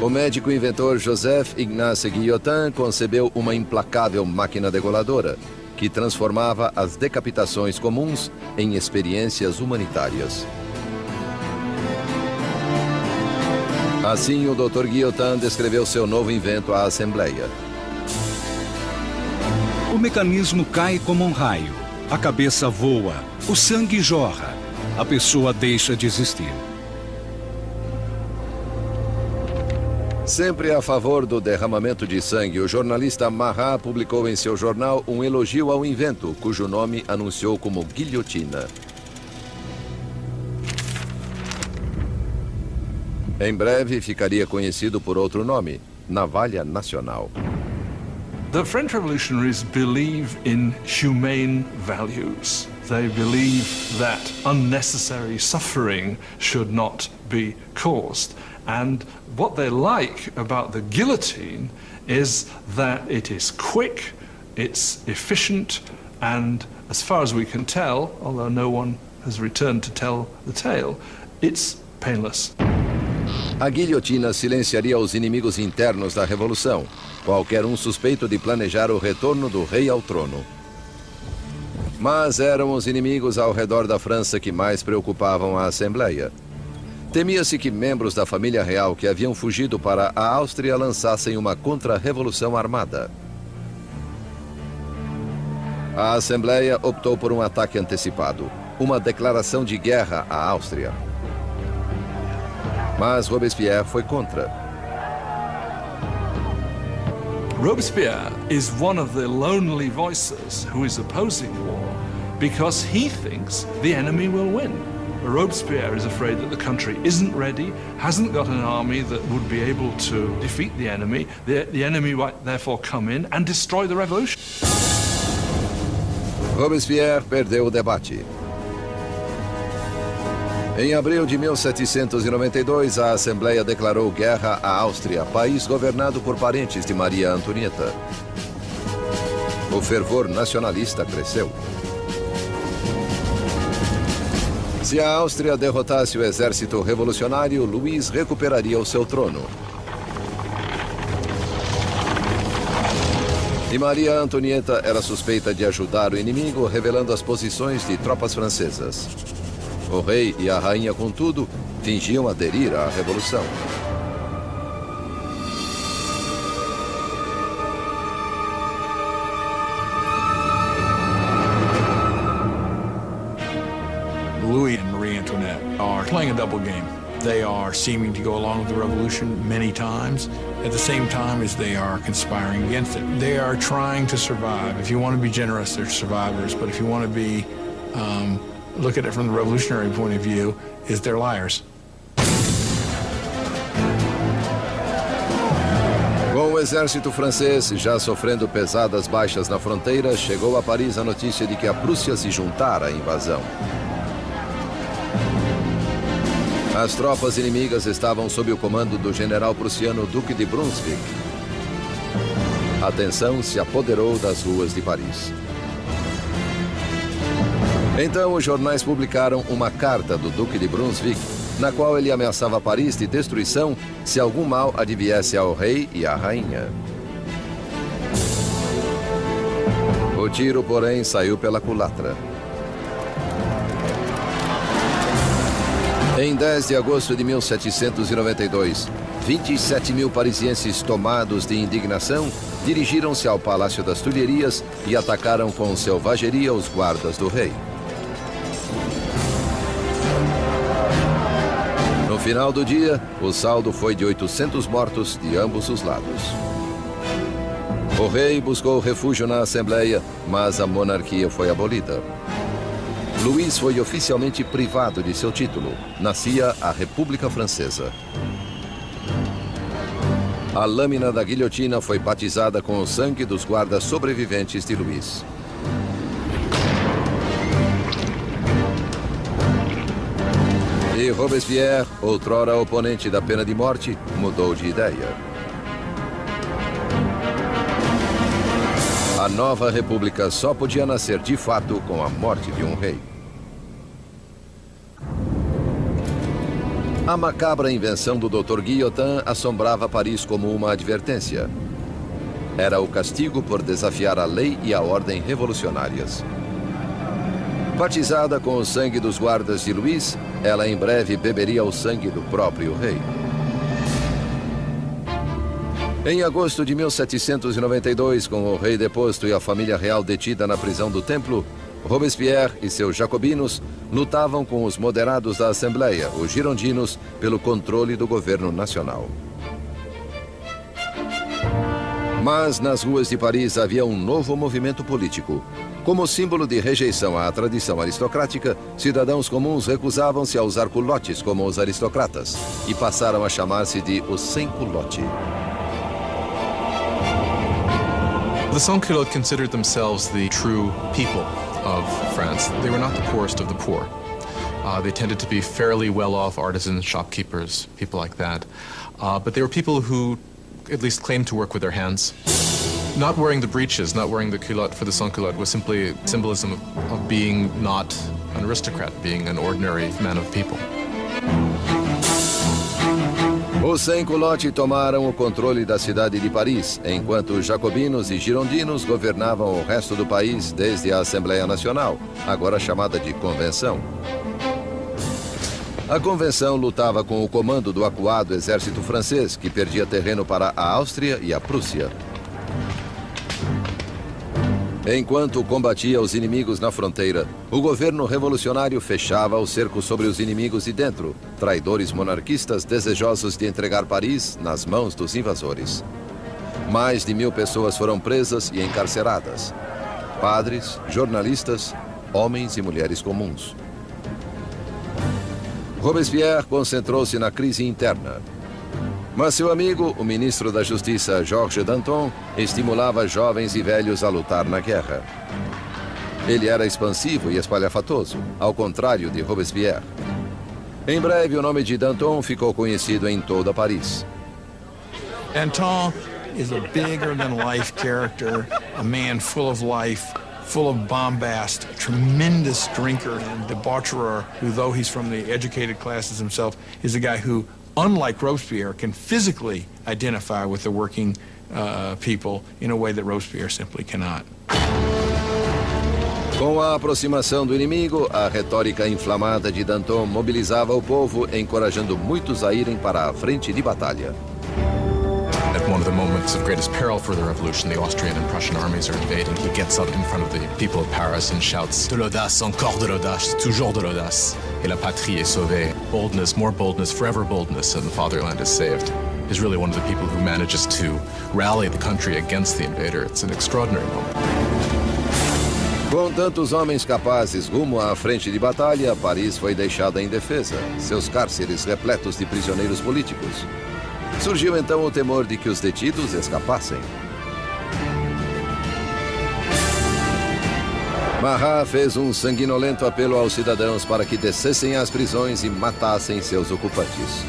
O médico inventor Joseph Ignace Guillotin concebeu uma implacável máquina degoladora que transformava as decapitações comuns em experiências humanitárias. Assim, o Dr. Guillotin descreveu seu novo invento à Assembleia. O mecanismo cai como um raio. a cabeça voa, o sangue jorra, a pessoa deixa de existir. Sempre a favor do derramamento de sangue, o jornalista Marat publicou em seu jornal um elogio ao invento, cujo nome anunciou como guilhotina. Em breve ficaria conhecido por outro nome, Navalha Nacional. The French revolutionaries believe in humane values. They believe that unnecessary suffering should not be caused. And what they like about the guillotine is that it is quick, it's efficient, and as far as we can tell, although no one has returned to tell the tale, it's painless. A guilhotina silenciaria os inimigos internos da Revolução, qualquer um suspeito de planejar o retorno do rei ao trono. Mas eram os inimigos ao redor da França que mais preocupavam a Assembleia. Temia-se que membros da família real que haviam fugido para a Áustria lançassem uma contra-revolução armada. A Assembleia optou por um ataque antecipado, uma declaração de guerra à Áustria. Mas Robespierre foi contra. Robespierre is one of the lonely voices who is opposing war because he thinks the enemy will win. Robespierre is afraid that the country isn't ready, hasn't got an army that would be able to defeat the enemy. The enemy might therefore come in and destroy the revolution. Robespierre perdeu o debate. Em abril de 1792, a Assembleia declarou guerra à Áustria, país governado por parentes de Maria Antonieta. O fervor nacionalista cresceu. Se a Áustria derrotasse o exército revolucionário, Luís recuperaria o seu trono. E Maria Antonieta era suspeita de ajudar o inimigo, revelando as posições de tropas francesas. O rei e a rainha, contudo, fingiam aderir à revolução. Louis and Marie Antoinette are playing a double game. They are seeming to go along with the revolution many times, at the same time as they are conspiring against it. They are trying to survive. If you want to be generous, they're survivors. But if you want to be, look at it from the revolutionary point of view, is they're liars. Com o exército francês já sofrendo pesadas baixas na fronteira, chegou a Paris a notícia de que a Prússia se juntara à invasão. As tropas inimigas estavam sob o comando do general prussiano Duque de Brunswick. A tensão se apoderou das ruas de Paris. Então, os jornais publicaram uma carta do Duque de Brunswick, na qual ele ameaçava Paris de destruição se algum mal adviesse ao rei e à rainha. O tiro, porém, saiu pela culatra. Em 10 de agosto de 1792, 27 mil parisienses tomados de indignação dirigiram-se ao Palácio das Tulherias e atacaram com selvageria os guardas do rei. No final do dia, o saldo foi de 800 mortos de ambos os lados. O rei buscou refúgio na Assembleia, mas a monarquia foi abolida. Luís foi oficialmente privado de seu título. Nascia a República Francesa. A lâmina da guilhotina foi batizada com o sangue dos guardas sobreviventes de Luís. E Robespierre, outrora oponente da pena de morte, mudou de ideia. A nova república só podia nascer de fato com a morte de um rei. A macabra invenção do Dr. Guillotin assombrava Paris como uma advertência. Era o castigo por desafiar a lei e a ordem revolucionárias. Batizada com o sangue dos guardas de Luís, ela em breve beberia o sangue do próprio rei. Em agosto de 1792, com o rei deposto e a família real detida na prisão do Templo, Robespierre e seus jacobinos lutavam com os moderados da Assembleia, os girondinos, pelo controle do governo nacional. Mas nas ruas de Paris havia um novo movimento político. Como símbolo de rejeição à tradição aristocrática, cidadãos comuns recusavam-se a usar culotes como os aristocratas e passaram a chamar-se de os sem-culote. The sans-culottes considered themselves the true people of France. They were not the poorest of the poor. They tended to be fairly well-off artisans, shopkeepers, people like that. But they were people who at least claimed to work with their hands. Not wearing the breeches, not wearing the culotte for the sans-culotte was simply symbolism of being not an aristocrat, being an ordinary man of people. Os sem-culote tomaram o controle da cidade de Paris, enquanto os jacobinos e girondinos governavam o resto do país desde a Assembleia Nacional, agora chamada de Convenção. A Convenção lutava com o comando do acuado exército francês, que perdia terreno para a Áustria e a Prússia. Enquanto combatia os inimigos na fronteira, o governo revolucionário fechava o cerco sobre os inimigos de dentro, traidores monarquistas desejosos de entregar Paris nas mãos dos invasores. Mais de 1000 pessoas foram presas e encarceradas. Padres, jornalistas, homens e mulheres comuns. Robespierre concentrou-se na crise interna. Mas seu amigo, o ministro da Justiça, Georges Danton, estimulava jovens e velhos a lutar na guerra. Ele era expansivo e espalhafatoso, ao contrário de Robespierre. Em breve, o nome de Danton ficou conhecido em toda Paris. Danton is a bigger-than-life character, a man full of life, full of bombast, a tremendous drinker and debaucherer, who, though he's from the educated classes himself, is a guy who, unlike Robespierre, can physically identify with the working people in a way that Robespierre simply cannot. Com a aproximação do inimigo, a retórica inflamada de Danton mobilizava o povo, encorajando muitos a irem para a frente de batalha. At one of the moments of greatest peril for the revolution, the Austrian and Prussian armies are invading. He gets up in front of the people of Paris and shouts, "De l'audace, encore de l'audace, toujours de l'audace. Et la patrie est sauvée." Boldness, more boldness, forever boldness, and the fatherland is saved. He's really one of the people who manages to rally the country against the invader. It's an extraordinary moment. Com tantos homens capazes rumo à frente de batalha, Paris foi deixada indefesa, seus cárceres repletos de prisioneiros políticos. Surgiu então o temor de que os detidos escapassem. Marat fez um sanguinolento apelo aos cidadãos para que descessem às prisões e matassem seus ocupantes.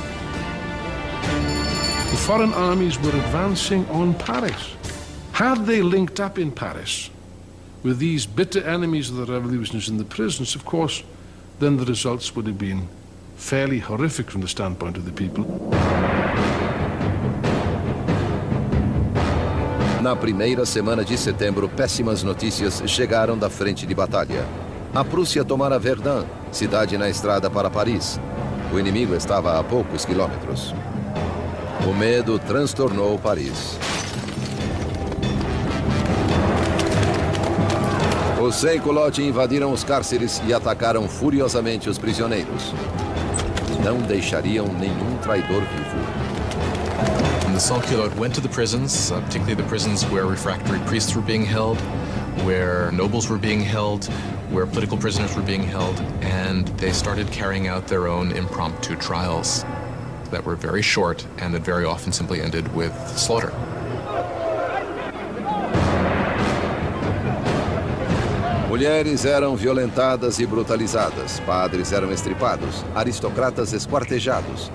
The foreign armies were advancing on Paris. Had they linked up in Paris with these bitter enemies of the revolutions in the prisons, of course, then the results would have been fairly horrific from the standpoint of the people. Na primeira semana de setembro, péssimas notícias chegaram da frente de batalha. A Prússia tomara Verdun, cidade na estrada para Paris. O inimigo estava a poucos quilômetros. O medo transtornou Paris. Os sem-culote invadiram os cárceres e atacaram furiosamente os prisioneiros. Não deixariam nenhum traidor vivo. And the sans-culottes went to the prisons, particularly the prisons where refractory priests were being held, where nobles were being held, where political prisoners were being held, and they started carrying out their own impromptu trials that were very short and that very often simply ended with slaughter. Mulheres eram violentadas e brutalizadas, padres eram estripados, aristocratas esquartejados.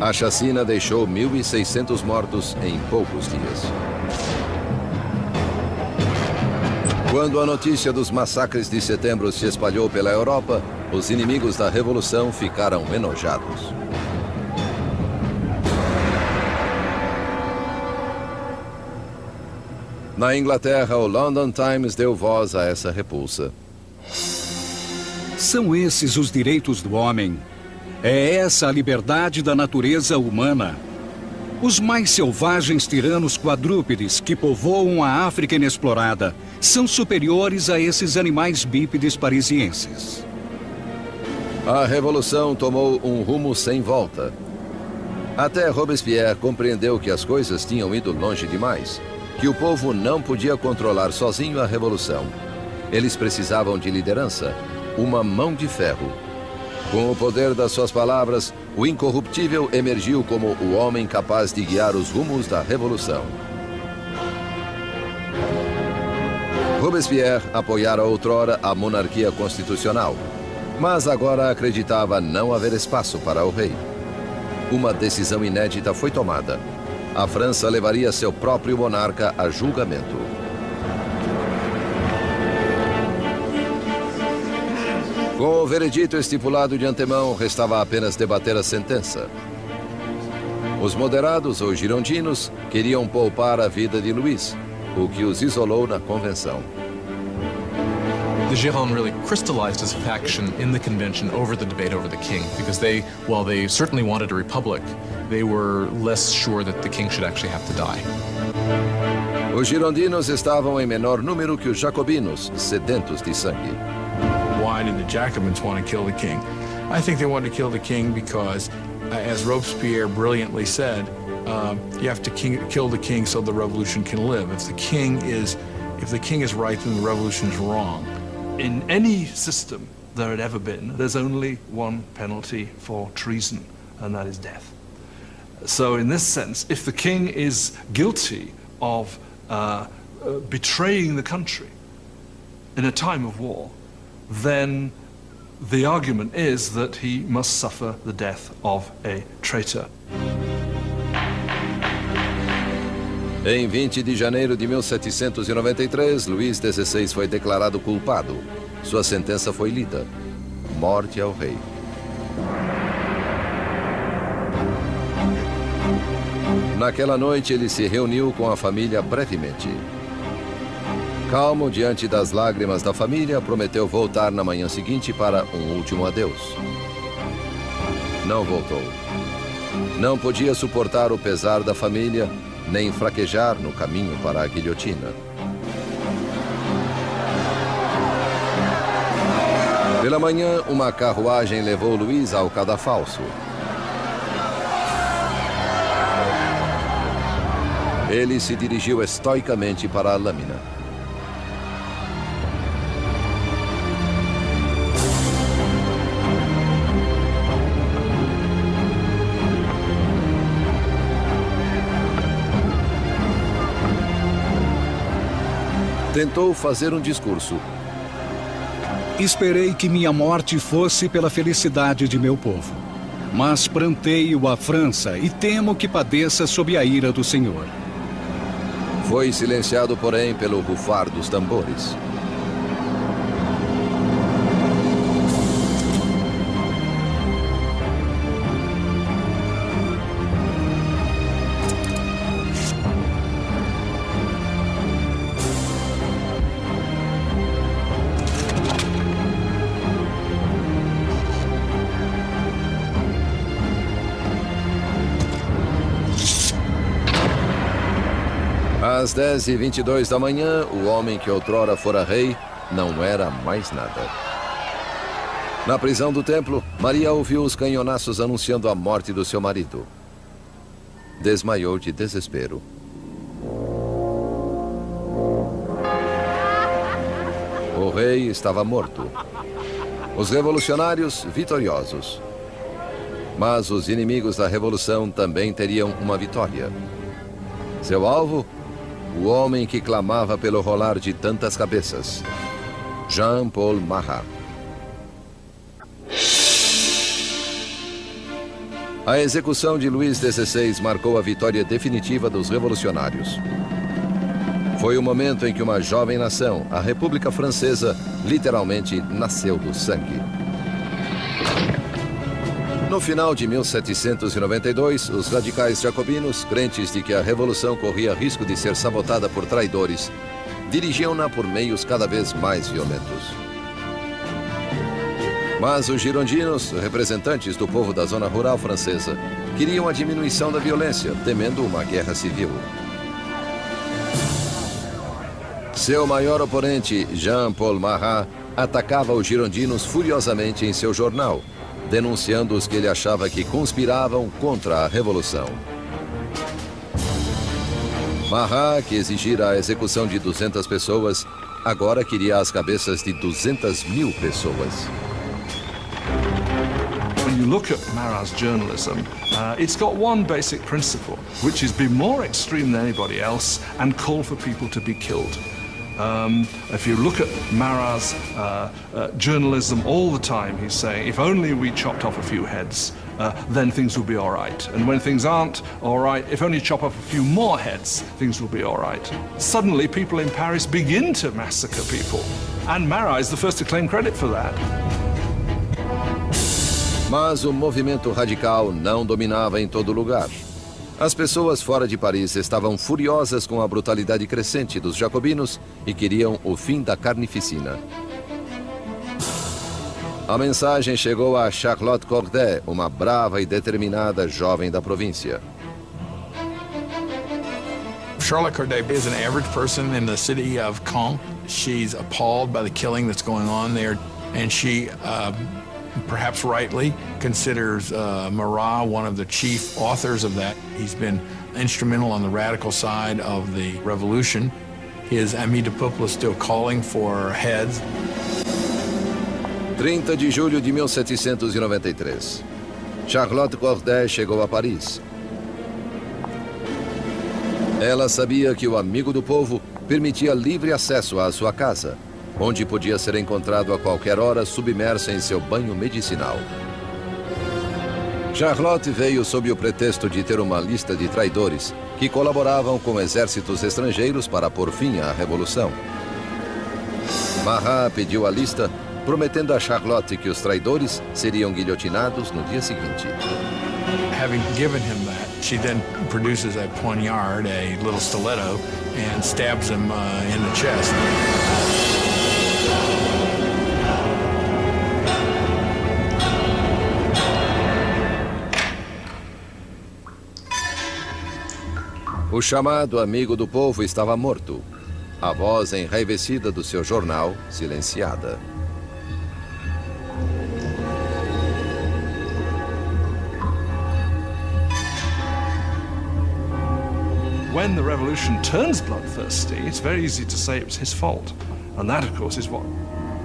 A chacina deixou 1.600 mortos em poucos dias. Quando a notícia dos massacres de setembro se espalhou pela Europa, os inimigos da Revolução ficaram enojados. Na Inglaterra, o London Times deu voz a essa repulsa. São esses os direitos do homem. É essa a liberdade da natureza humana. Os mais selvagens tiranos quadrúpedes que povoam a África inexplorada são superiores a esses animais bípedes parisienses. A revolução tomou um rumo sem volta. Até Robespierre compreendeu que as coisas tinham ido longe demais, que o povo não podia controlar sozinho a revolução. Eles precisavam de liderança, uma mão de ferro. Com o poder das suas palavras, o incorruptível emergiu como o homem capaz de guiar os rumos da revolução. Robespierre apoiara outrora a monarquia constitucional, mas agora acreditava não haver espaço para o rei. Uma decisão inédita foi tomada. A França levaria seu próprio monarca a julgamento. Com o veredito estipulado de antemão, restava apenas debater a sentença. Os moderados, ou girondinos, queriam poupar a vida de Louis, o que os isolou na convenção. The Gironde really crystallized as a faction in the convention over the debate over the king, because while they certainly wanted a republic, they were less sure that the king should actually have to die. Os girondinos estavam em menor número que os jacobinos, sedentos de sangue. Why did the Jacobins want to kill the king? I think they wanted to kill the king because, as Robespierre brilliantly said, you have to kill the king so the revolution can live. If the king is right, then the revolution is wrong. In any system there had ever been, there's only one penalty for treason, and that is death. So in this sense, if the king is guilty of betraying the country in a time of war, then the argument is that he must suffer the death of a traitor. Em 20 de janeiro de 1793, Luís XVI foi declarado culpado. Sua sentença foi lida: morte ao rei. Naquela noite, ele se reuniu com a família brevemente. Calmo diante das lágrimas da família, prometeu voltar na manhã seguinte para um último adeus. Não voltou. Não podia suportar o pesar da família, nem fraquejar no caminho para a guilhotina. Pela manhã, uma carruagem levou Luís ao cadafalso. Ele se dirigiu estoicamente para a lâmina. Tentou fazer um discurso. Esperei que minha morte fosse pela felicidade de meu povo. Mas pranteio a França e temo que padeça sob a ira do Senhor. Foi silenciado, porém, pelo rufar dos tambores. Às 10h22 da manhã, o homem que outrora fora rei não era mais nada. Na prisão do templo, Maria ouviu os canhonaços anunciando a morte do seu marido. Desmaiou de desespero. O rei estava morto. Os revolucionários vitoriosos. Mas os inimigos da revolução também teriam uma vitória. Seu alvo? O homem que clamava pelo rolar de tantas cabeças, Jean-Paul Marat. A execução de Luís XVI marcou a vitória definitiva dos revolucionários. Foi o momento em que uma jovem nação, a República Francesa, literalmente nasceu do sangue. No final de 1792, os radicais jacobinos, crentes de que a revolução corria risco de ser sabotada por traidores, dirigiam-na por meios cada vez mais violentos. Mas os girondinos, representantes do povo da zona rural francesa, queriam a diminuição da violência, temendo uma guerra civil. Seu maior oponente, Jean-Paul Marat, atacava os girondinos furiosamente em seu jornal, denunciando os que ele achava que conspiravam contra a revolução. Marat, que exigira a execução de 200 pessoas, agora queria as cabeças de 200.000 pessoas. When you look at Marat's journalism, it's got one basic principle, which is be more extreme than anybody else and call for people to be killed. If you look at Marat's journalism all the time, he's saying, if only we chopped off a few heads, then things will be all right. And when things aren't all right, if only chop off a few more heads, things will be all right. Suddenly, people in Paris begin to massacre people. And Marat is the first to claim credit for that. Mas o movimento radical não dominava em todo lugar. As pessoas fora de Paris estavam furiosas com a brutalidade crescente dos jacobinos e queriam o fim da carnificina. A mensagem chegou a Charlotte Corday, uma brava e determinada jovem da província. Charlotte Corday is an average person in the city of Caen. She's appalled by the killing that's going on there, and she perhaps rightly, considers Marat one of the chief authors of that. He's been instrumental on the radical side of the revolution. His Ami du Peuple is still calling for heads. 30 de julho de 1793. Charlotte Corday chegou a Paris. Ela sabia que o amigo do povo permitia livre acesso à sua casa, onde podia ser encontrado a qualquer hora submersa em seu banho medicinal. Charlotte veio sob o pretexto de ter uma lista de traidores que colaboravam com exércitos estrangeiros para pôr fim à revolução. Marat pediu a lista, prometendo a Charlotte que os traidores seriam guilhotinados no dia seguinte. Having given him that, she then produces a poignard, a little stiletto, and stabs him in the chest. O chamado amigo do povo estava morto. A voz enraivecida do seu jornal, silenciada. When the revolution turns bloodthirsty, it's very easy to say it was his fault. And that, of course, is what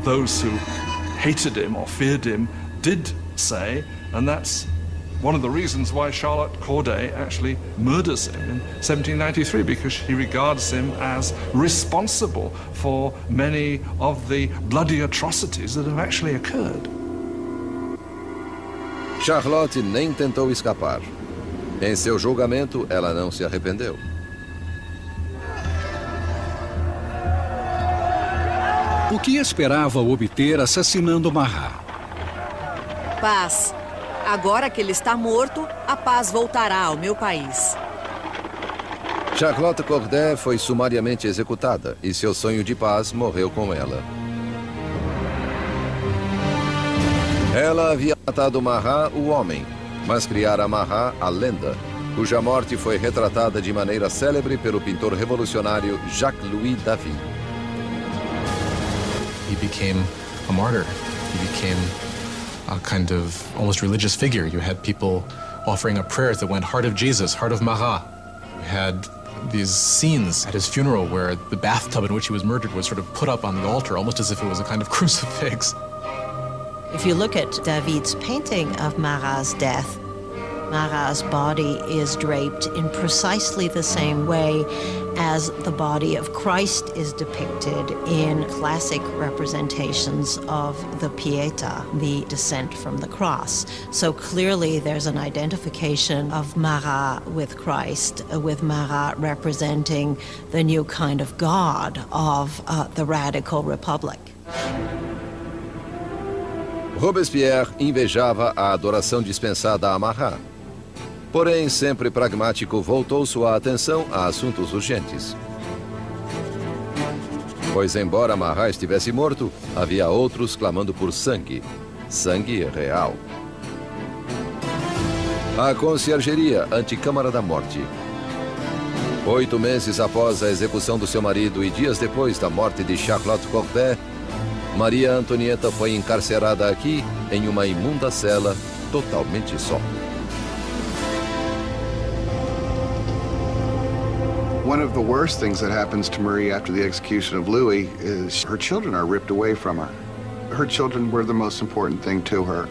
those who hated him or feared him did say, and that's one of the reasons why Charlotte Corday actually murders him in 1793, because he regards him as responsible for many of the bloody atrocities that have actually occurred. Charlotte nem tentou escapar. Em seu julgamento, ela não se arrependeu. O que esperava obter assassinando Marat? Paz. Agora que ele está morto, a paz voltará ao meu país. Charlotte Corday foi sumariamente executada e seu sonho de paz morreu com ela. Ela havia matado Marat, o homem, mas criara Marat, a lenda, cuja morte foi retratada de maneira célebre pelo pintor revolucionário Jacques-Louis David. He became a martyr. He became a kind of almost religious figure. You had people offering up prayers that went, "Heart of Jesus, Heart of Marat." You had these scenes at his funeral where the bathtub in which he was murdered was sort of put up on the altar, almost as if it was a kind of crucifix. If you look at David's painting of Marat's death, Marat's body is draped in precisely the same way as the body of Christ is depicted in classic representations of the Pietà, the descent from the cross. So clearly there's an identification of Marat with Christ, with Marat representing the new kind of God of the radical republic. Robespierre invejava a adoração dispensada a Marat. Porém, sempre pragmático, voltou sua atenção a assuntos urgentes. Pois, embora Marat estivesse morto, havia outros clamando por sangue. sangue real. A conciergeria, Anticâmara da Morte. 8 meses após a execução do seu marido e dias depois da morte de Charlotte Corday, Maria Antonieta foi encarcerada aqui em uma imunda cela, totalmente só. One of the worst things that happens to Marie after the execution of Louis is her children are ripped away from her. Her children were the most important thing to her.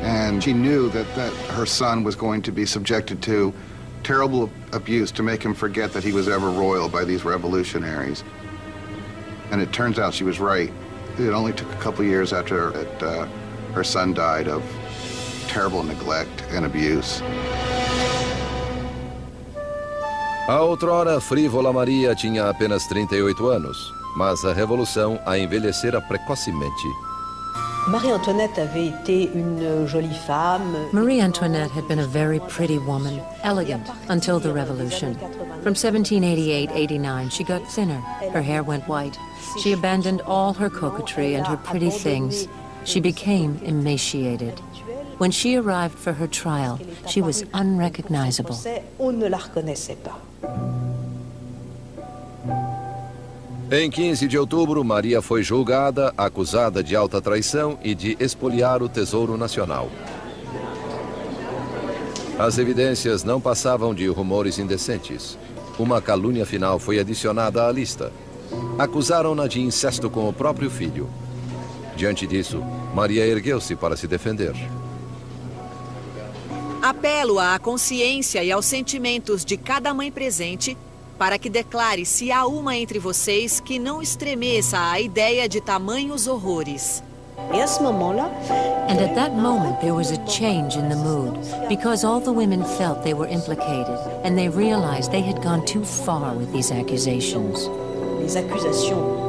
And she knew that her son was going to be subjected to terrible abuse to make him forget that he was ever royal by these revolutionaries. And it turns out she was right. It only took a couple years after her son died of terrible neglect and abuse. A outrora frívola Maria tinha apenas 38 anos, mas a revolução a envelhecera precocemente. Marie Antoinette avait été une jolie femme. Marie Antoinette had been a very pretty woman, elegant, until the revolution. From 1788-89, she got thinner. Her hair went white. She abandoned all her coquetry and her pretty things. She became emaciated. When she arrived for her trial, she was unrecognizable. On ne la reconnaissait pas. Em 15 de outubro, Maria foi julgada, acusada de alta traição e de espoliar o Tesouro Nacional. As evidências não passavam de rumores indecentes. Uma calúnia final foi adicionada à lista. Acusaram-na de incesto com o próprio filho. Diante disso, Maria ergueu-se para se defender. Apelo à consciência e aos sentimentos de cada mãe presente para que declare se há uma entre vocês que não estremeça à ideia de tamanhos horrores. And at that moment there was a change in the mood, because all the women felt they were implicated, and they realized they had gone too far with these accusations. Les accusations.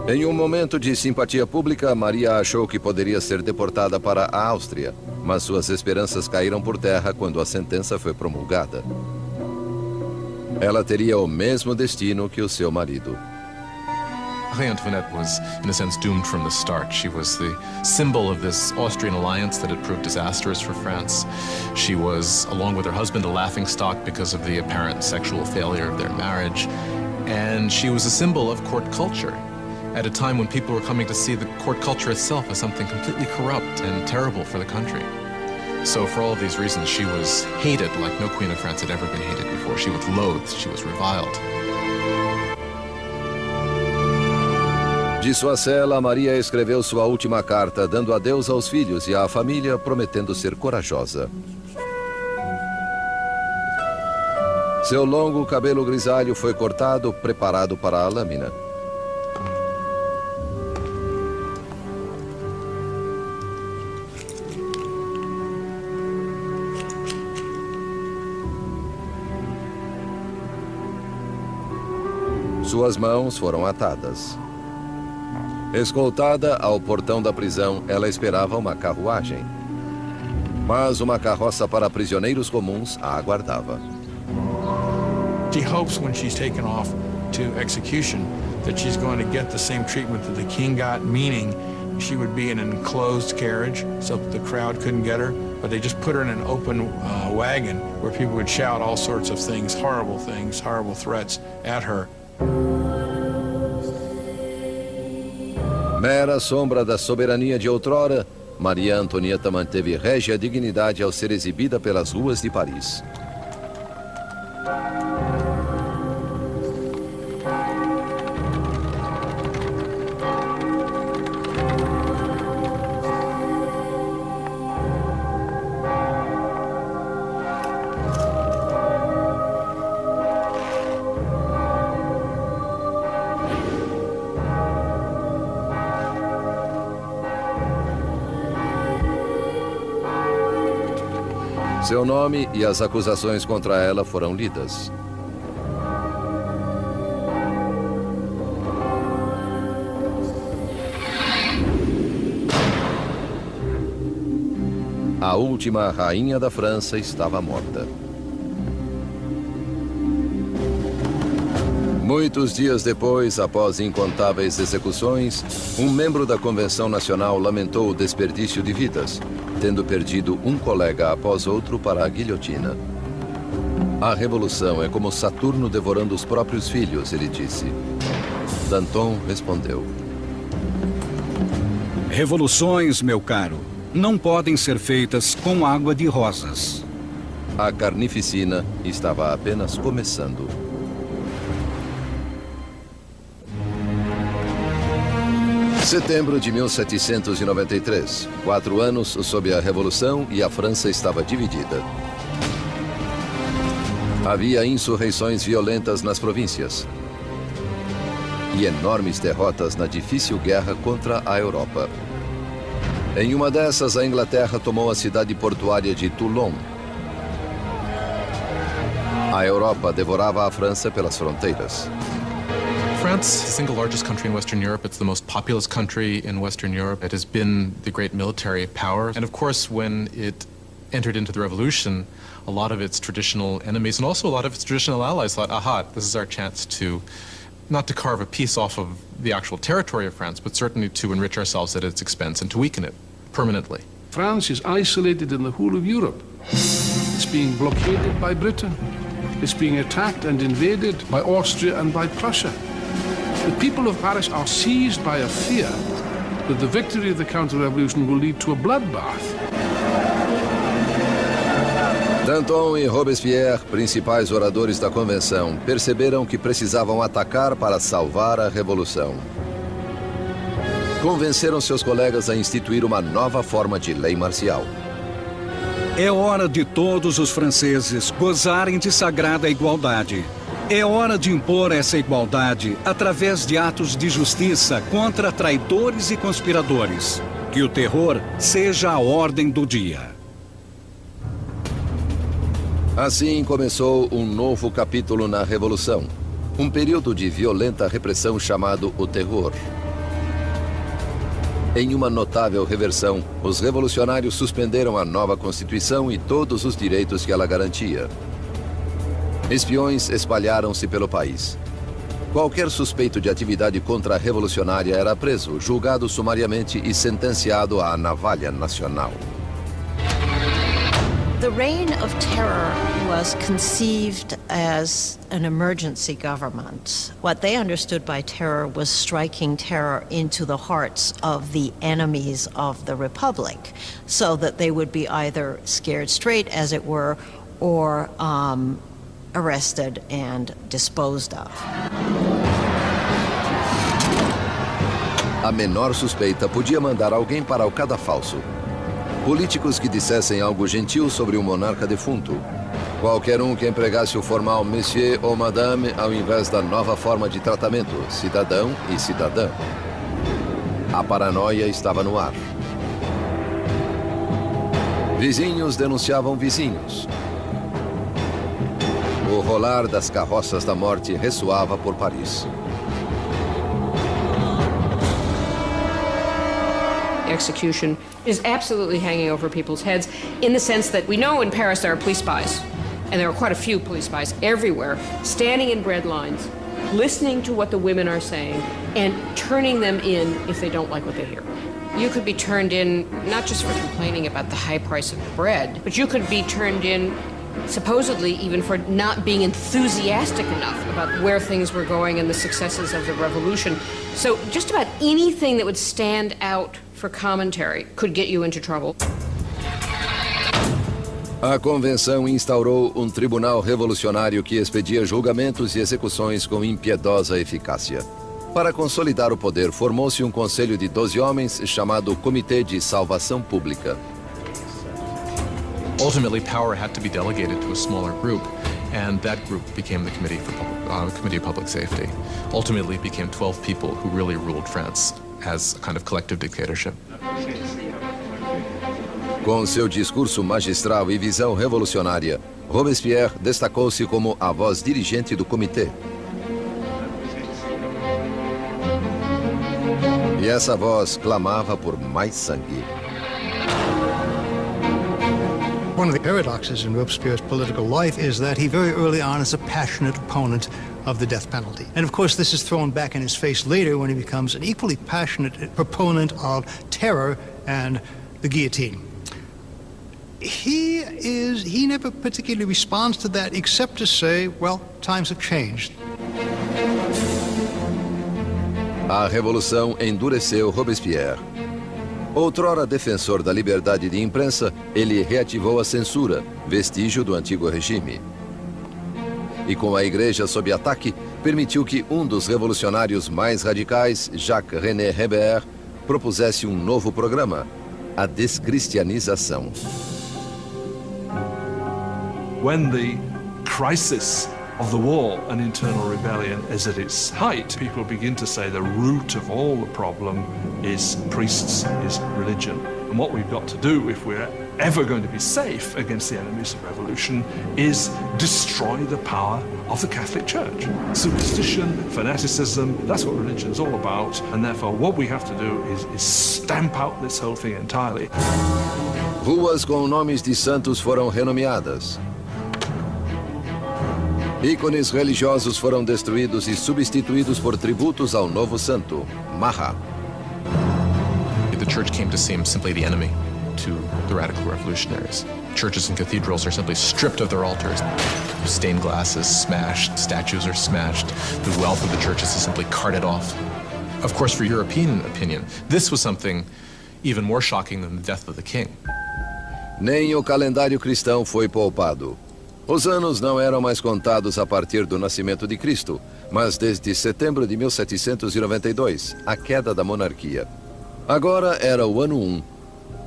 Em um momento de simpatia pública, Maria achou que poderia ser deportada para a Áustria, mas suas esperanças caíram por terra quando a sentença foi promulgada. Ela teria o mesmo destino que o seu marido. Marie Antoinette was, in a sense, doomed from the start. She was the symbol of this Austrian alliance that had proved disastrous for France. She was, along with her husband, a laughingstock because of the apparent sexual failure of their marriage. And she was a symbol of court culture at a time when people were coming to see the court culture itself as something completely corrupt and terrible for the country. So for all of these reasons, she was hated like no queen of France had ever been hated before. She was loathed, she was reviled. De sua cela, Maria escreveu sua última carta, dando adeus aos filhos e à família, prometendo ser corajosa. Seu longo cabelo grisalho foi cortado, preparado para a lâmina. Suas mãos foram atadas. Escoltada ao portão da prisão, ela esperava uma carruagem. Mas uma carroça para prisioneiros comuns a aguardava. She hopes when she's taken off to execution that she's going to get the same treatment that the king got, meaning she would be in an enclosed carriage so that the crowd couldn't get her, but they just put her in an open wagon where people would shout all sorts of things, horrible threats at her. Mera sombra da soberania de outrora, Maria Antonieta manteve régia dignidade ao ser exibida pelas ruas de Paris. Seu nome e as acusações contra ela foram lidas. A última rainha da França estava morta. Muitos dias depois, após incontáveis execuções, um membro da Convenção Nacional lamentou o desperdício de vidas, tendo perdido um colega após outro para a guilhotina. A revolução é como Saturno devorando os próprios filhos, ele disse. Danton respondeu: Revoluções, meu caro, não podem ser feitas com água de rosas. A carnificina estava apenas começando. Setembro de 1793. 4 anos sob a Revolução e a França estava dividida. Havia insurreições violentas nas províncias e enormes derrotas na difícil guerra contra a Europa. Em uma dessas, a Inglaterra tomou a cidade portuária de Toulon. A Europa devorava a França pelas fronteiras. France, the single largest country in Western Europe. It's the most populous country in Western Europe. It has been the great military power. And of course, when it entered into the revolution, a lot of its traditional enemies and also a lot of its traditional allies thought, aha, this is our chance to, not to carve a piece off of the actual territory of France, but certainly to enrich ourselves at its expense and to weaken it permanently. France is isolated in the whole of Europe. It's being blockaded by Britain. It's being attacked and invaded by Austria and by Prussia. The people of Paris are seized by a fear that the victory of the counter-revolution will lead to a bloodbath. Danton e Robespierre, principais oradores da convenção, perceberam que precisavam atacar para salvar a revolução. Convenceram seus colegas a instituir uma nova forma de lei marcial. É hora de todos os franceses gozarem de sagrada igualdade. É hora de impor essa igualdade através de atos de justiça contra traidores e conspiradores. Que o terror seja a ordem do dia. Assim começou um novo capítulo na Revolução. Um período de violenta repressão chamado o Terror. Em uma notável reversão, os revolucionários suspenderam a nova Constituição e todos os direitos que ela garantia. Espiões espalharam-se pelo país. Qualquer suspeito de atividade contra-revolucionária era preso, julgado sumariamente e sentenciado à navalha nacional. The reign of terror was conceived as an emergency government. What they understood by terror was striking terror into the hearts of the enemies of the Republic, so that they would be either scared straight, as it were, or arrested and disposed of. A menor suspeita podia mandar alguém para o cadafalso. Políticos que dissessem algo gentil sobre o monarca defunto. Qualquer um que empregasse o formal monsieur ou madame ao invés da nova forma de tratamento, cidadão e cidadã. A paranoia estava no ar. Vizinhos denunciavam vizinhos. O rolar das carroças da morte ressoava por Paris. Execution is absolutely hanging over people's heads in the sense that we know in Paris there are police spies, and there are quite a few police spies everywhere, standing in bread lines, listening to what the women are saying, and turning them in if they don't like what they hear. You could be turned in not just for complaining about the high price of bread, but you could be turned in supposedly even for not being enthusiastic enough about where things were going and the successes of the revolution. So just about anything that would stand out for commentary could get you into trouble. A convenção instaurou um tribunal revolucionário que expedia julgamentos e execuções com impiedosa eficácia. Para consolidar o poder, formou-se um conselho de 12 homens chamado Comitê de Salvação Pública. Ultimately, power had to be delegated to a smaller group, and that group became the Committee of Public Safety. Ultimately, it became 12 people who really ruled France as a kind of collective dictatorship. Com seu discurso magistral e visão revolucionária, Robespierre destacou-se como a voz dirigente do comitê. E essa voz clamava por mais sangue. One of the paradoxes in Robespierre's political life is that he very early on is a passionate opponent of the death penalty. And of course, this is thrown back in his face later when he becomes an equally passionate proponent of terror and the guillotine. He never particularly responds to that except to say, well, times have changed. A Revolução endureceu Robespierre. Outrora defensor da liberdade de imprensa, ele reativou a censura, vestígio do antigo regime. E com a igreja sob ataque, permitiu que um dos revolucionários mais radicais, Jacques-René Hébert, propusesse um novo programa, a descristianização. When the crisis of the war and internal rebellion is at its height, people begin to say the root of all the problem is priests, is religion. And what we've got to do if we're ever going to be safe against the enemies of revolution is destroy the power of the Catholic Church. Superstition, fanaticism, that's what religion is all about. And therefore what we have to do is stamp out this whole thing entirely. Ruas com nomes de santos foram renomeadas. Ícones religiosos foram destruídos e substituídos por tributos ao novo santo, Maha. The church came to seem simply the enemy to the radical revolutionaries. Churches and cathedrals are simply stripped of their altars. Stained glass is smashed, statues are smashed. The wealth of the churches is simply carted off. Of course, for European opinion, this was something even more shocking than the death of the king. Nem o calendário cristão foi poupado. Os anos não eram mais contados a partir do nascimento de Cristo, mas desde setembro de 1792, a queda da monarquia. Agora era o ano 1.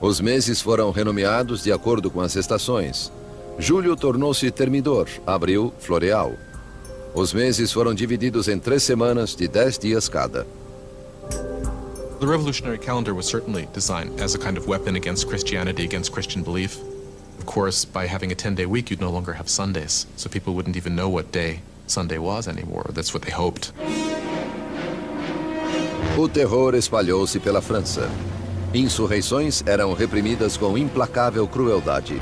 Os meses foram renomeados de acordo com as estações. Julho tornou-se termidor, abril, floreal. Os meses foram divididos em 3 semanas de 10 dias cada. The revolutionary calendar was certainly designed as a kind of weapon against Christianity, against Christian belief. Of course, by having a 10-day week, you'd no longer have Sundays, so people wouldn't even know what day Sunday was anymore. That's what they hoped. O terror espalhou-se pela França. Insurreições eram reprimidas com implacável crueldade.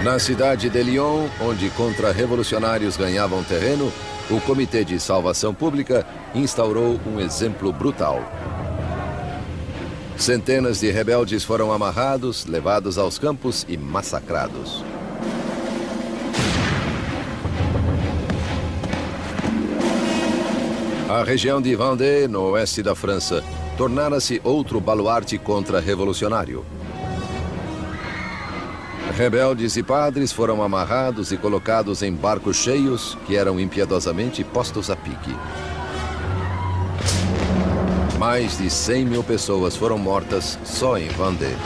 Na cidade de Lyon, onde contra-revolucionários ganhavam terreno, o Comitê de Salvação Pública instaurou um exemplo brutal. Centenas de rebeldes foram amarrados, levados aos campos e massacrados. A região de Vendée, no oeste da França, tornara-se outro baluarte contra-revolucionário. Rebeldes e padres foram amarrados e colocados em barcos cheios que eram impiedosamente postos a pique. Mais de 100 mil pessoas foram mortas só em Vendée.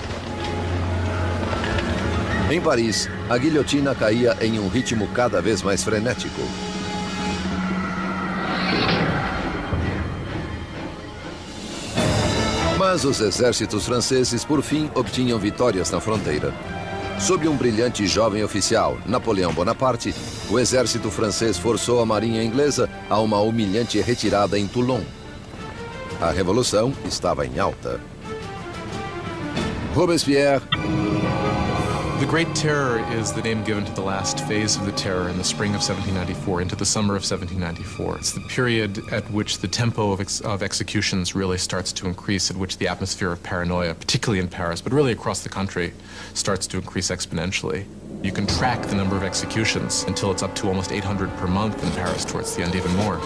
Em Paris, a guilhotina caía em um ritmo cada vez mais frenético. Mas os exércitos franceses, por fim, obtinham vitórias na fronteira. Sob um brilhante jovem oficial, Napoleão Bonaparte, o exército francês forçou a marinha inglesa a uma humilhante retirada em Toulon. A revolução estava em alta. Robespierre. The Great Terror is the name given to the last phase of the terror in the spring of 1794 into the summer of 1794. It's the period at which the tempo of executions really starts to increase, at which the atmosphere of paranoia, particularly in Paris, but really across the country, starts to increase exponentially. You can track the number of executions until it's up to almost 800 per month in Paris, towards the end even more.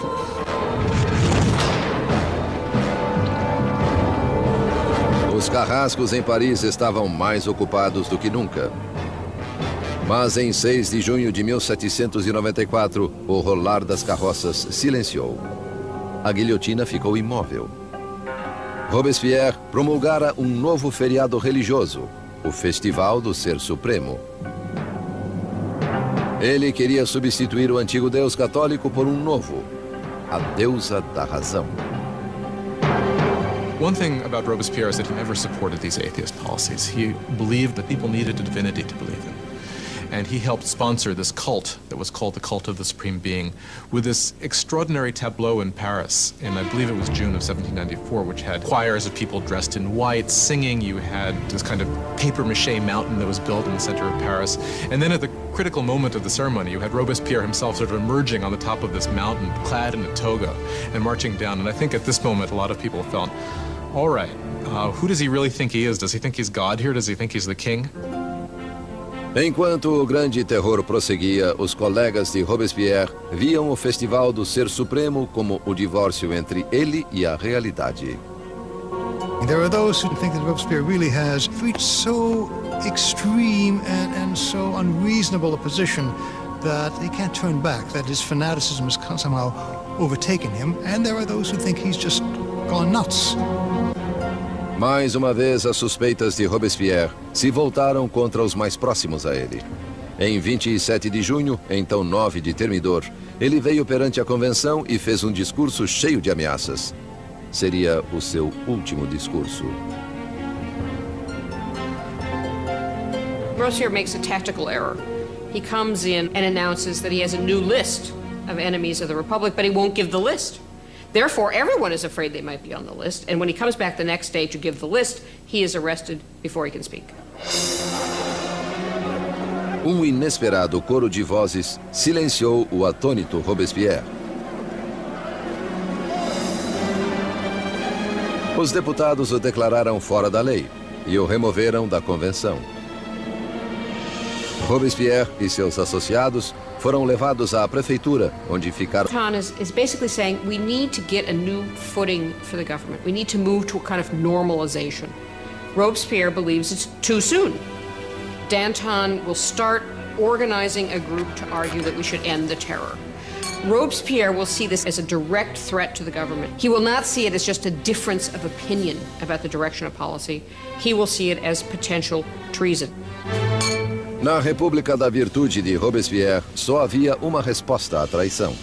Os carrascos em Paris estavam mais ocupados do que nunca. Mas em 6 de junho de 1794, o rolar das carroças silenciou. A guilhotina ficou imóvel. Robespierre promulgara um novo feriado religioso, o Festival do Ser Supremo. Ele queria substituir o antigo Deus católico por um novo, a deusa da razão. One thing about Robespierre is that he never supported these atheist policies. He believed that people needed a divinity to believe in. And he helped sponsor this cult that was called the Cult of the Supreme Being with this extraordinary tableau in Paris in, I believe it was June of 1794, which had choirs of people dressed in white singing. You had this kind of papier-mâché mountain that was built in the center of Paris. And then at the critical moment of the ceremony, you had Robespierre himself sort of emerging on the top of this mountain, clad in a toga, and marching down. And I think at this moment, a lot of people felt, all right, who does he really think he is? Does he think he's God here? Does he think he's the king? Enquanto o grande terror prosseguia, os colegas de Robespierre viam o Festival do Ser Supremo como o divórcio entre ele e a realidade. There are those who think that Robespierre really has reached so extreme and so unreasonable a position that he can't turn back, that his fanaticism has somehow overtaken him, and there are those who think he's just gone nuts. Mais uma vez, as suspeitas de Robespierre se voltaram contra os mais próximos a ele. Em 27 de junho, então 9 de Termidor, ele veio perante a convenção e fez um discurso cheio de ameaças. Seria o seu último discurso. Robespierre makes a tactical error. He comes in and announces that he has a new list of enemies of the Republic, but he won't give the list. Therefore, everyone is afraid they might be on the list, and when he comes back the next day to give the list, he is arrested before he can speak. Inesperado coro de vozes silenciou o atônito Robespierre. Os deputados o declararam fora da lei e o removeram da convenção. Robespierre e seus associados foram levados à prefeitura, onde ficaram. Danton is basically saying we need to get a new footing for the government. We need to move to a kind of normalization. Robespierre believes it's too soon. Danton will start organizing a group to argue that we should end the terror. Robespierre will see this as a direct threat to the government. He will not see it as just a difference of opinion about the direction of policy. He will see it as potential treason. Na República da Virtude de Robespierre, só havia uma resposta à traição.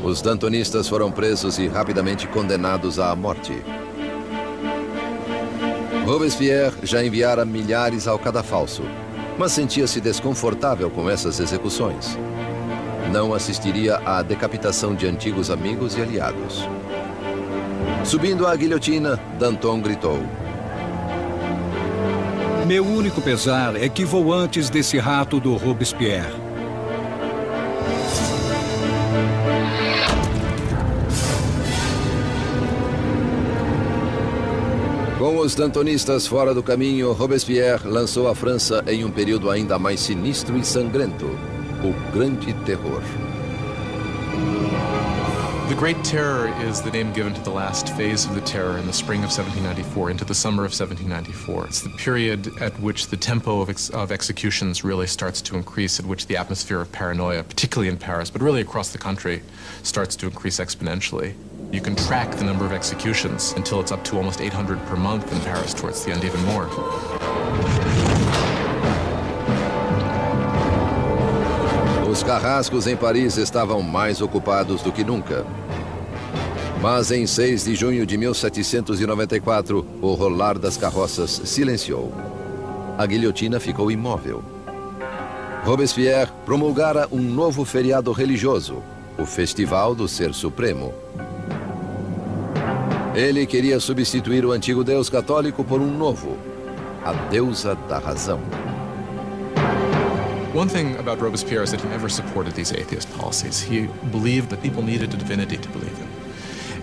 Os dantonistas foram presos e rapidamente condenados à morte. Robespierre já enviara milhares ao cadafalso, mas sentia-se desconfortável com essas execuções. Não assistiria à decapitação de antigos amigos e aliados. Subindo à guilhotina, Danton gritou: Meu único pesar é que vou antes desse rato do Robespierre. Com os dantonistas fora do caminho, Robespierre lançou a França em um período ainda mais sinistro e sangrento, o Grande Terror. The Great Terror is the name given to the last phase of the terror in the spring of 1794 into the summer of 1794. It's the period at which the tempo of executions really starts to increase, at which the atmosphere of paranoia, particularly in Paris, but really across the country, starts to increase exponentially. You can track the number of executions until it's up to almost 800 per month in Paris, towards the end even more. Os carrascos em Paris estavam mais ocupados do que nunca. Mas em 6 de junho de 1794, o rolar das carroças silenciou. A guilhotina ficou imóvel. Robespierre promulgara um novo feriado religioso, o Festival do Ser Supremo. Ele queria substituir o antigo Deus católico por um novo, a deusa da razão. One thing about Robespierre is that he never supported these atheist policies. He believed that people needed a divinity to believe in.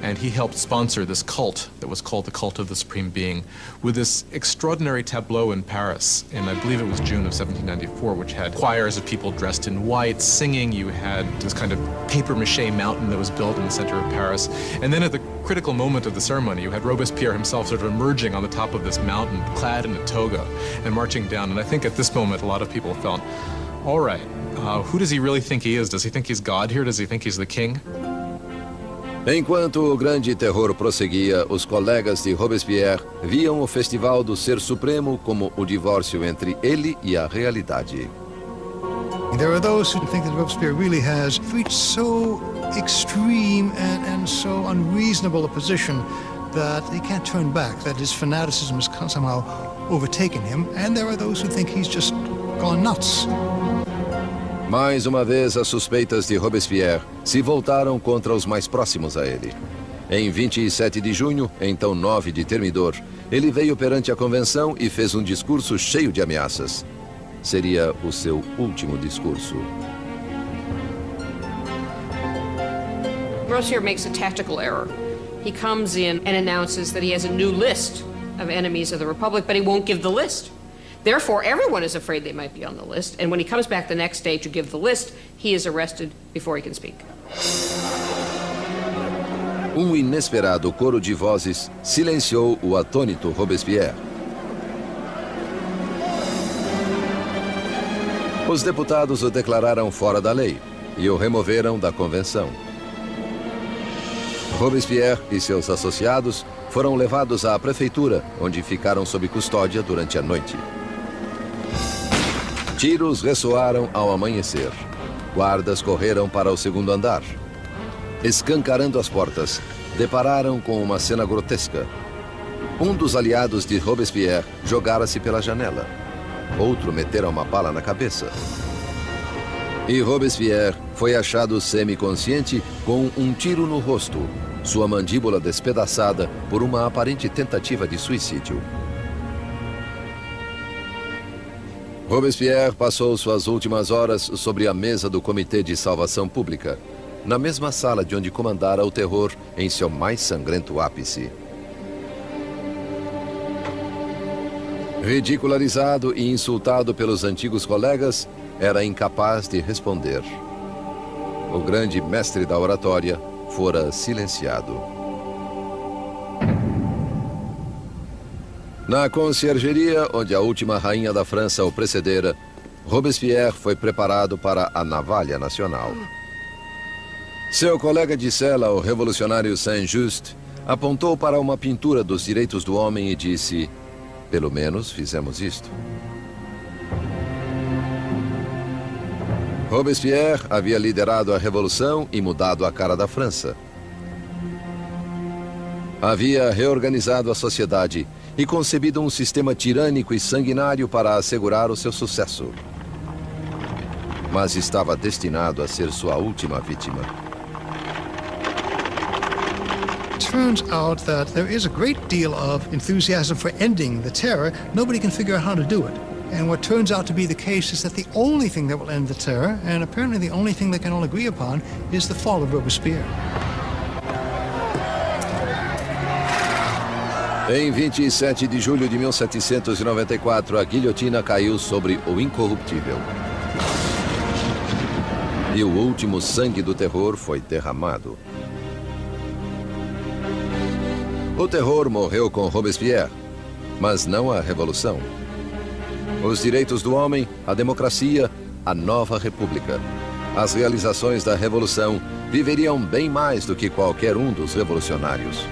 And he helped sponsor this cult that was called the Cult of the Supreme Being with this extraordinary tableau in Paris in, I believe it was June of 1794, which had choirs of people dressed in white singing. You had this kind of papier-mâché mountain that was built in the center of Paris. And then at the critical moment of the ceremony, you had Robespierre himself sort of emerging on the top of this mountain, clad in a toga, and marching down. And I think at this moment, a lot of people felt, all right, who does he really think he is? Does he think he's God here? Does he think he's the king? Enquanto o grande terror prosseguia, os colegas de Robespierre viam o Festival do Ser Supremo como o divórcio entre ele e a realidade. There are those who think that Robespierre really has reached so extreme and so unreasonable a position that he can't turn back, that his fanaticism has somehow overtaken him, and there are those who think he's just gone nuts. Mais uma vez, as suspeitas de Robespierre se voltaram contra os mais próximos a ele. Em 27 de junho, então 9 de Termidor, ele veio perante a convenção e fez um discurso cheio de ameaças. Seria o seu último discurso. Robespierre makes a tactical error. He comes in and announces that he has a new list of enemies of the Republic, but he won't give the list. Therefore, everyone is afraid they might be on the list, and when he comes back the next day to give the list, he is arrested before he can speak. Inesperado coro de vozes silenciou o atônito Robespierre. Os deputados o declararam fora da lei e o removeram da convenção. Robespierre e seus associados foram levados à prefeitura, onde ficaram sob custódia durante a noite. Tiros ressoaram ao amanhecer. Guardas correram para o segundo andar. Escancarando as portas, depararam com uma cena grotesca. Um dos aliados de Robespierre jogara-se pela janela. Outro metera uma bala na cabeça. E Robespierre foi achado semiconsciente com um tiro no rosto, sua mandíbula despedaçada por uma aparente tentativa de suicídio. Robespierre passou suas últimas horas sobre a mesa do Comitê de Salvação Pública, na mesma sala de onde comandara o terror em seu mais sangrento ápice. Ridicularizado e insultado pelos antigos colegas, era incapaz de responder. O grande mestre da oratória fora silenciado. Na conciergeria, onde a última rainha da França o precedera, Robespierre foi preparado para a navalha nacional. Seu colega de cela, o revolucionário Saint-Just, apontou para uma pintura dos direitos do homem e disse: "Pelo menos fizemos isto." Robespierre havia liderado a revolução e mudado a cara da França. Havia reorganizado a sociedade e concebido um sistema tirânico e sanguinário para assegurar o seu sucesso. Mas estava destinado a ser sua última vítima. Turns out that there is a great deal of enthusiasm for ending the terror. Nobody can figure out how to do it. And what turns out to be the case is that the only thing that will end the terror, and apparently the only thing they can all agree upon, is the fall of Robespierre. Em 27 de julho de 1794, a guilhotina caiu sobre o incorruptível. E o último sangue do terror foi derramado. O terror morreu com Robespierre, mas não a revolução. Os direitos do homem, a democracia, a nova república. As realizações da revolução viveriam bem mais do que qualquer um dos revolucionários.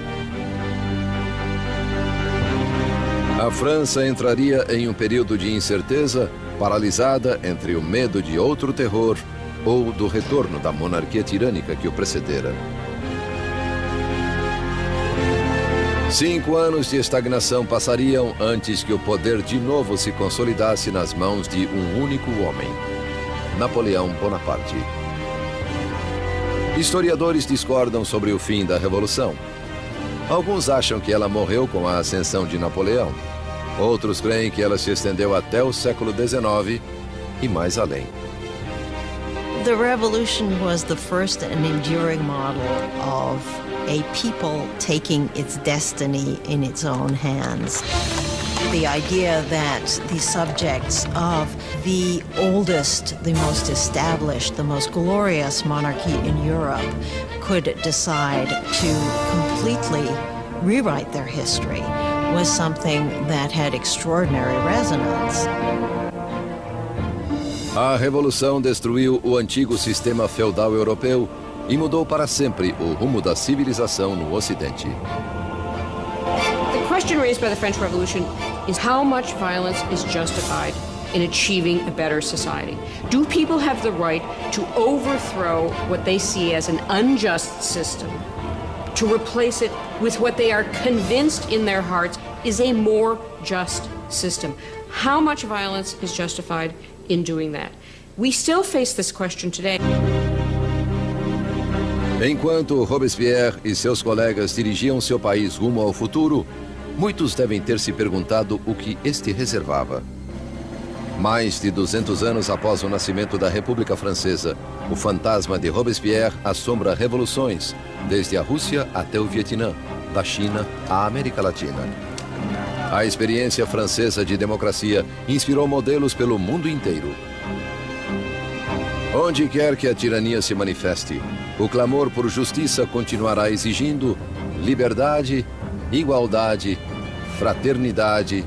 A França entraria em um período de incerteza, paralisada entre o medo de outro terror ou do retorno da monarquia tirânica que o precedera. 5 anos de estagnação passariam antes que o poder de novo se consolidasse nas mãos de um único homem, Napoleão Bonaparte. Historiadores discordam sobre o fim da Revolução. Alguns acham que ela morreu com a ascensão de Napoleão. Outros creem que ela se estendeu até o século XIX e mais além. The revolution was the first and enduring model of a people taking its destiny in its own hands. The idea that the subjects of the oldest, the most established, the most glorious monarchy in Europe could decide to completely rewrite their history was something that had extraordinary resonance. A Revolução destruiu o antigo sistema feudal europeu e mudou para sempre o rumo da civilização no Ocidente. The question raised by the French Revolution is how much violence is justified in achieving a better society. Do people have the right to overthrow what they see as an unjust system, to replace it with what they are convinced in their hearts is a more just system. How much violence is justified in doing that? We still face this question today. Enquanto Robespierre e seus colegas dirigiam seu país rumo ao futuro, muitos devem ter se perguntado o que este reservava. Mais de 200 anos após o nascimento da República Francesa, o fantasma de Robespierre assombra revoluções, desde a Rússia até o Vietnã, da China à América Latina. A experiência francesa de democracia inspirou modelos pelo mundo inteiro. Onde quer que a tirania se manifeste, o clamor por justiça continuará exigindo liberdade, igualdade, fraternidade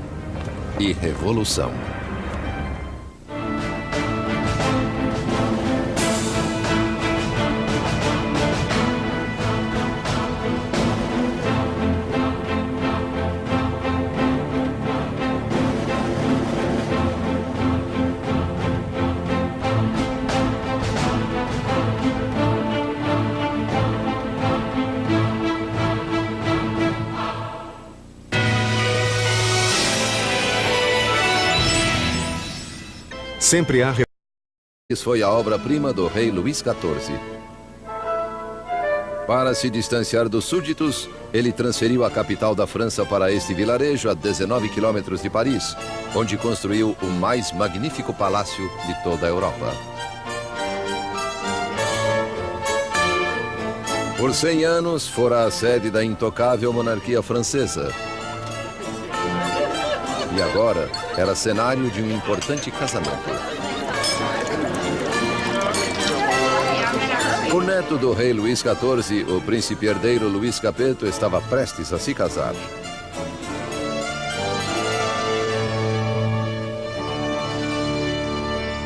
e revolução. Sempre há... Foi a obra-prima do rei Luís XIV. Para se distanciar dos súditos, ele transferiu a capital da França para este vilarejo a 19 quilômetros de Paris, onde construiu o mais magnífico palácio de toda a Europa. Por 100 anos, fora a sede da intocável monarquia francesa. E agora era cenário de um importante casamento. O neto do rei Luís XIV, o príncipe herdeiro Luís Capeto, estava prestes a se casar.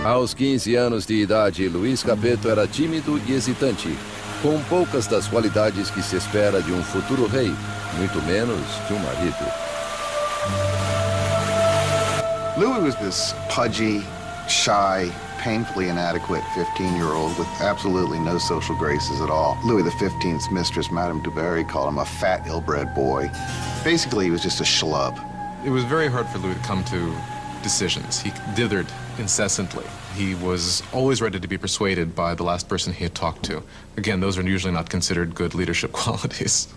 Aos 15 anos de idade, Luís Capeto era tímido e hesitante, com poucas das qualidades que se espera de um futuro rei, muito menos de um marido. Louis was this pudgy, shy, painfully inadequate 15-year-old with absolutely no social graces at all. Louis XV's mistress, Madame du Barry, called him a fat, ill-bred boy. Basically, he was just a schlub. It was very hard for Louis to come to decisions. He dithered incessantly. He was always ready to be persuaded by the last person he had talked to. Again, those are usually not considered good leadership qualities.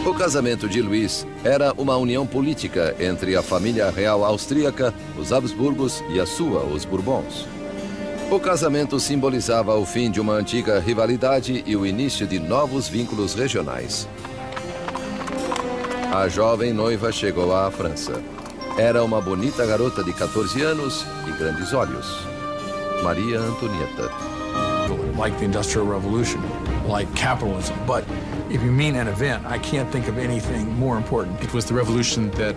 O casamento de Luís era uma união política entre a família real austríaca, os Habsburgos, e a sua, os Bourbons. O casamento simbolizava o fim de uma antiga rivalidade e o início de novos vínculos regionais. A jovem noiva chegou à França. Era uma bonita garota de 14 anos e grandes olhos. Maria Antonieta. Like the Industrial Revolution, like capitalism. But if you mean an event, I can't think of anything more important. It was the revolution that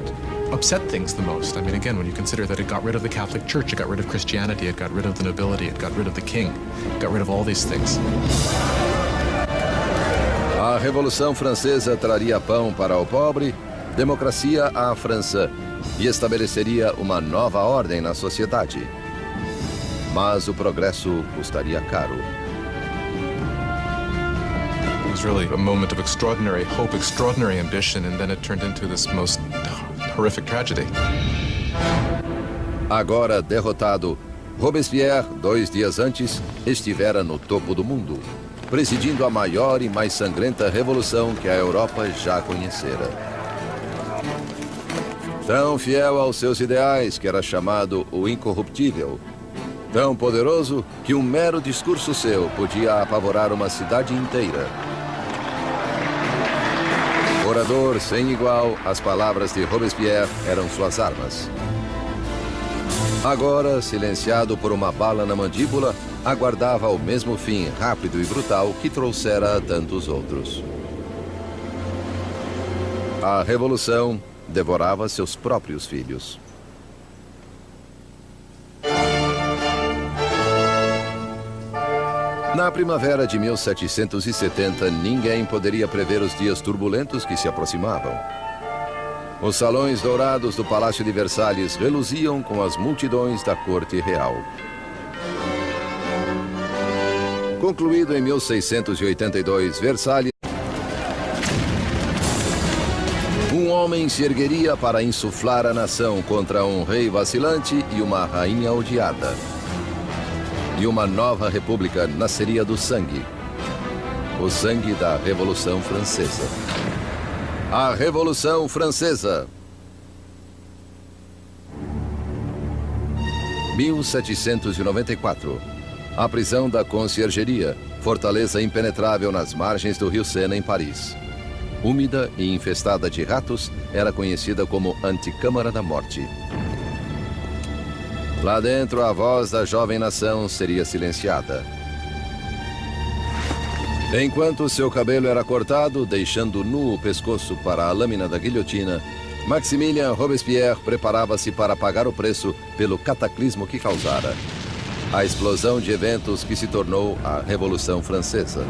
upset things the most. I mean, again, when you consider that it got rid of the Catholic Church, it got rid of Christianity, it got rid of the nobility, it got rid of the king, it got rid of all these things. A Revolução Francesa traria pão para o pobre, democracia à França e estabeleceria uma nova ordem na sociedade. Mas o progresso custaria caro. It was really a moment of extraordinary hope, extraordinary ambition, and then it turned into this most horrific tragedy. Agora derrotado, Robespierre, 2 dias antes, estivera no topo do mundo, presidindo a maior e mais sangrenta revolução que a Europa já conhecera. Tão fiel aos seus ideais que era chamado o incorruptível, tão poderoso que um mero discurso seu podia apavorar uma cidade inteira. Orador sem igual, as palavras de Robespierre eram suas armas. Agora, silenciado por uma bala na mandíbula, aguardava o mesmo fim rápido e brutal que trouxera a tantos outros. A revolução devorava seus próprios filhos. Na primavera de 1770, ninguém poderia prever os dias turbulentos que se aproximavam. Os salões dourados do Palácio de Versalhes reluziam com as multidões da corte real. Concluído em 1682, Versalhes, um homem se ergueria para insuflar a nação contra um rei vacilante e uma rainha odiada. E uma nova república nasceria do sangue. O sangue da Revolução Francesa. A Revolução Francesa. 1794. A prisão da Conciergeria, fortaleza impenetrável nas margens do rio Sena, em Paris. Úmida e infestada de ratos, era conhecida como Anticâmara da Morte. Lá dentro, a voz da jovem nação seria silenciada. Enquanto seu cabelo era cortado, deixando nu o pescoço para a lâmina da guilhotina, Maximilien Robespierre preparava-se para pagar o preço pelo cataclismo que causara. A explosão de eventos que se tornou a Revolução Francesa.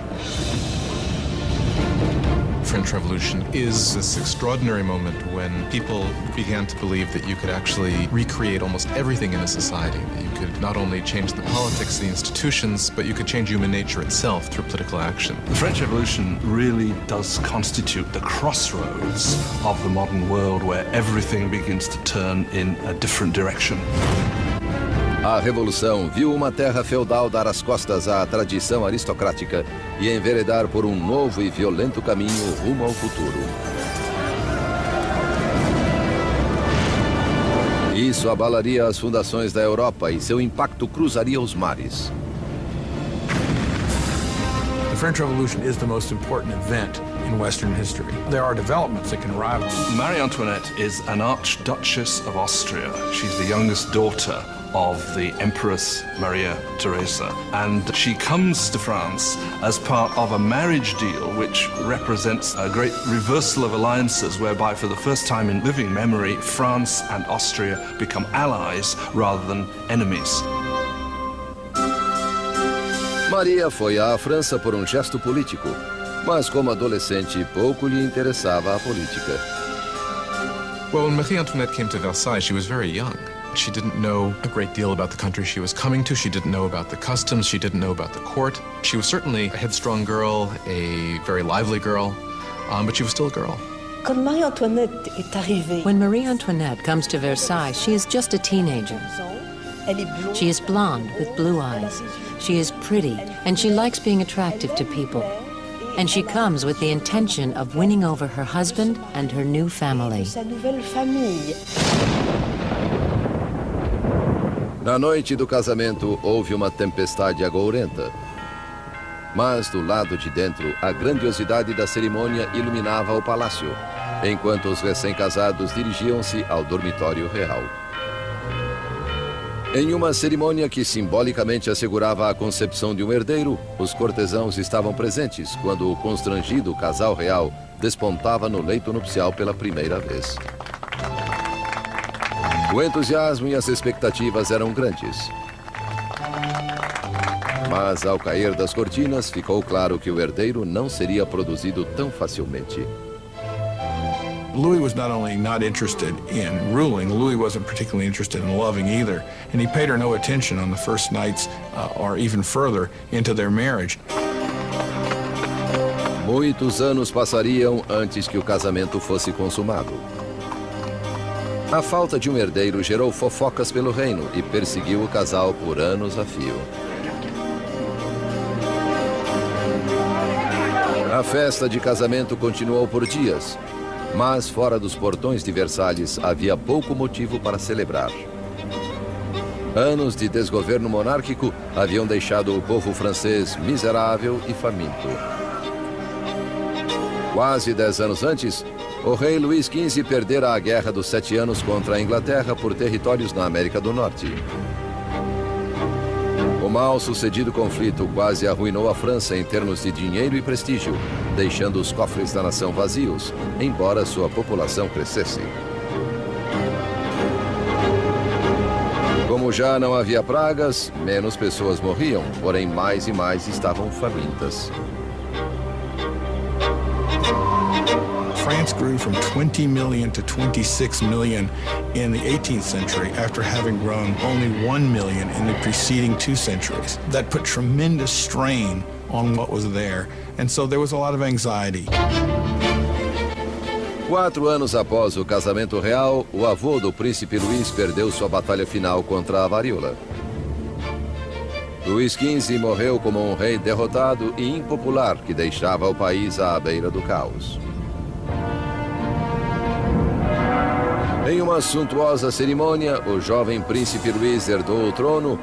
The French Revolution is this extraordinary moment when people began to believe that you could actually recreate almost everything in a society, that you could not only change the politics, the institutions, but you could change human nature itself through political action. The French Revolution really does constitute the crossroads of the modern world where everything begins to turn in a different direction. A Revolução viu uma terra feudal dar as costas à tradição aristocrática e enveredar por um novo e violento caminho rumo ao futuro. Isso abalaria as fundações da Europa e seu impacto cruzaria os mares. The French Revolution is the most important event in Western history. There are developments that can rival. Marie Antoinette is an Archduchess of Austria. She's the youngest daughter of the Empress Maria Theresa, and she comes to France as part of a marriage deal which represents a great reversal of alliances, whereby for the first time in living memory, France and Austria become allies rather than enemies. Maria foi à França por um gesto político, mas como adolescente pouco lhe interessava a política. Well, when Marie Antoinette came to Versailles, she was very young. She didn't know a great deal about the country she was coming to. She didn't know about the customs. She didn't know about the court. She was certainly a headstrong girl, a very lively girl, but she was still a girl. When Marie Antoinette comes to Versailles, she is just a teenager. She is blonde with blue eyes. She is pretty, and she likes being attractive to people. And she comes with the intention of winning over her husband and her new family. Na noite do casamento, houve uma tempestade agourenta. Mas do lado de dentro, a grandiosidade da cerimônia iluminava o palácio, enquanto os recém-casados dirigiam-se ao dormitório real. Em uma cerimônia que simbolicamente assegurava a concepção de um herdeiro, os cortesãos estavam presentes quando o constrangido casal real despontava no leito nupcial pela primeira vez. O entusiasmo e as expectativas eram grandes. Mas ao cair das cortinas, ficou claro que o herdeiro não seria produzido tão facilmente. Louis was not only not interested in ruling, Louis wasn't particularly interested in loving either. And he paid her no attention on the first nights or even further into their marriage. Muitos anos passariam antes que o casamento fosse consumado. A falta de um herdeiro gerou fofocas pelo reino e perseguiu o casal por anos a fio. A festa de casamento continuou por dias, mas fora dos portões de Versalhes havia pouco motivo para celebrar. Anos de desgoverno monárquico haviam deixado o povo francês miserável e faminto. Quase 10 anos antes, o rei Luís XV perdera a Guerra dos 7 Anos contra a Inglaterra por territórios na América do Norte. O mal-sucedido conflito quase arruinou a França em termos de dinheiro e prestígio, deixando os cofres da nação vazios, embora sua população crescesse. Como já não havia pragas, menos pessoas morriam, porém mais e mais estavam famintas. France grew from 20 million to 26 million in the 18th century after having grown only 1 million in the preceding 2 centuries. That put tremendous strain on what was there, and so there was a lot of anxiety. 4 anos após o casamento real, o avô do príncipe Luís perdeu sua batalha final contra a varíola. Luís XV morreu como um rei derrotado e impopular que deixava o país à beira do caos. Em uma suntuosa cerimônia, o jovem príncipe Luís herdou o trono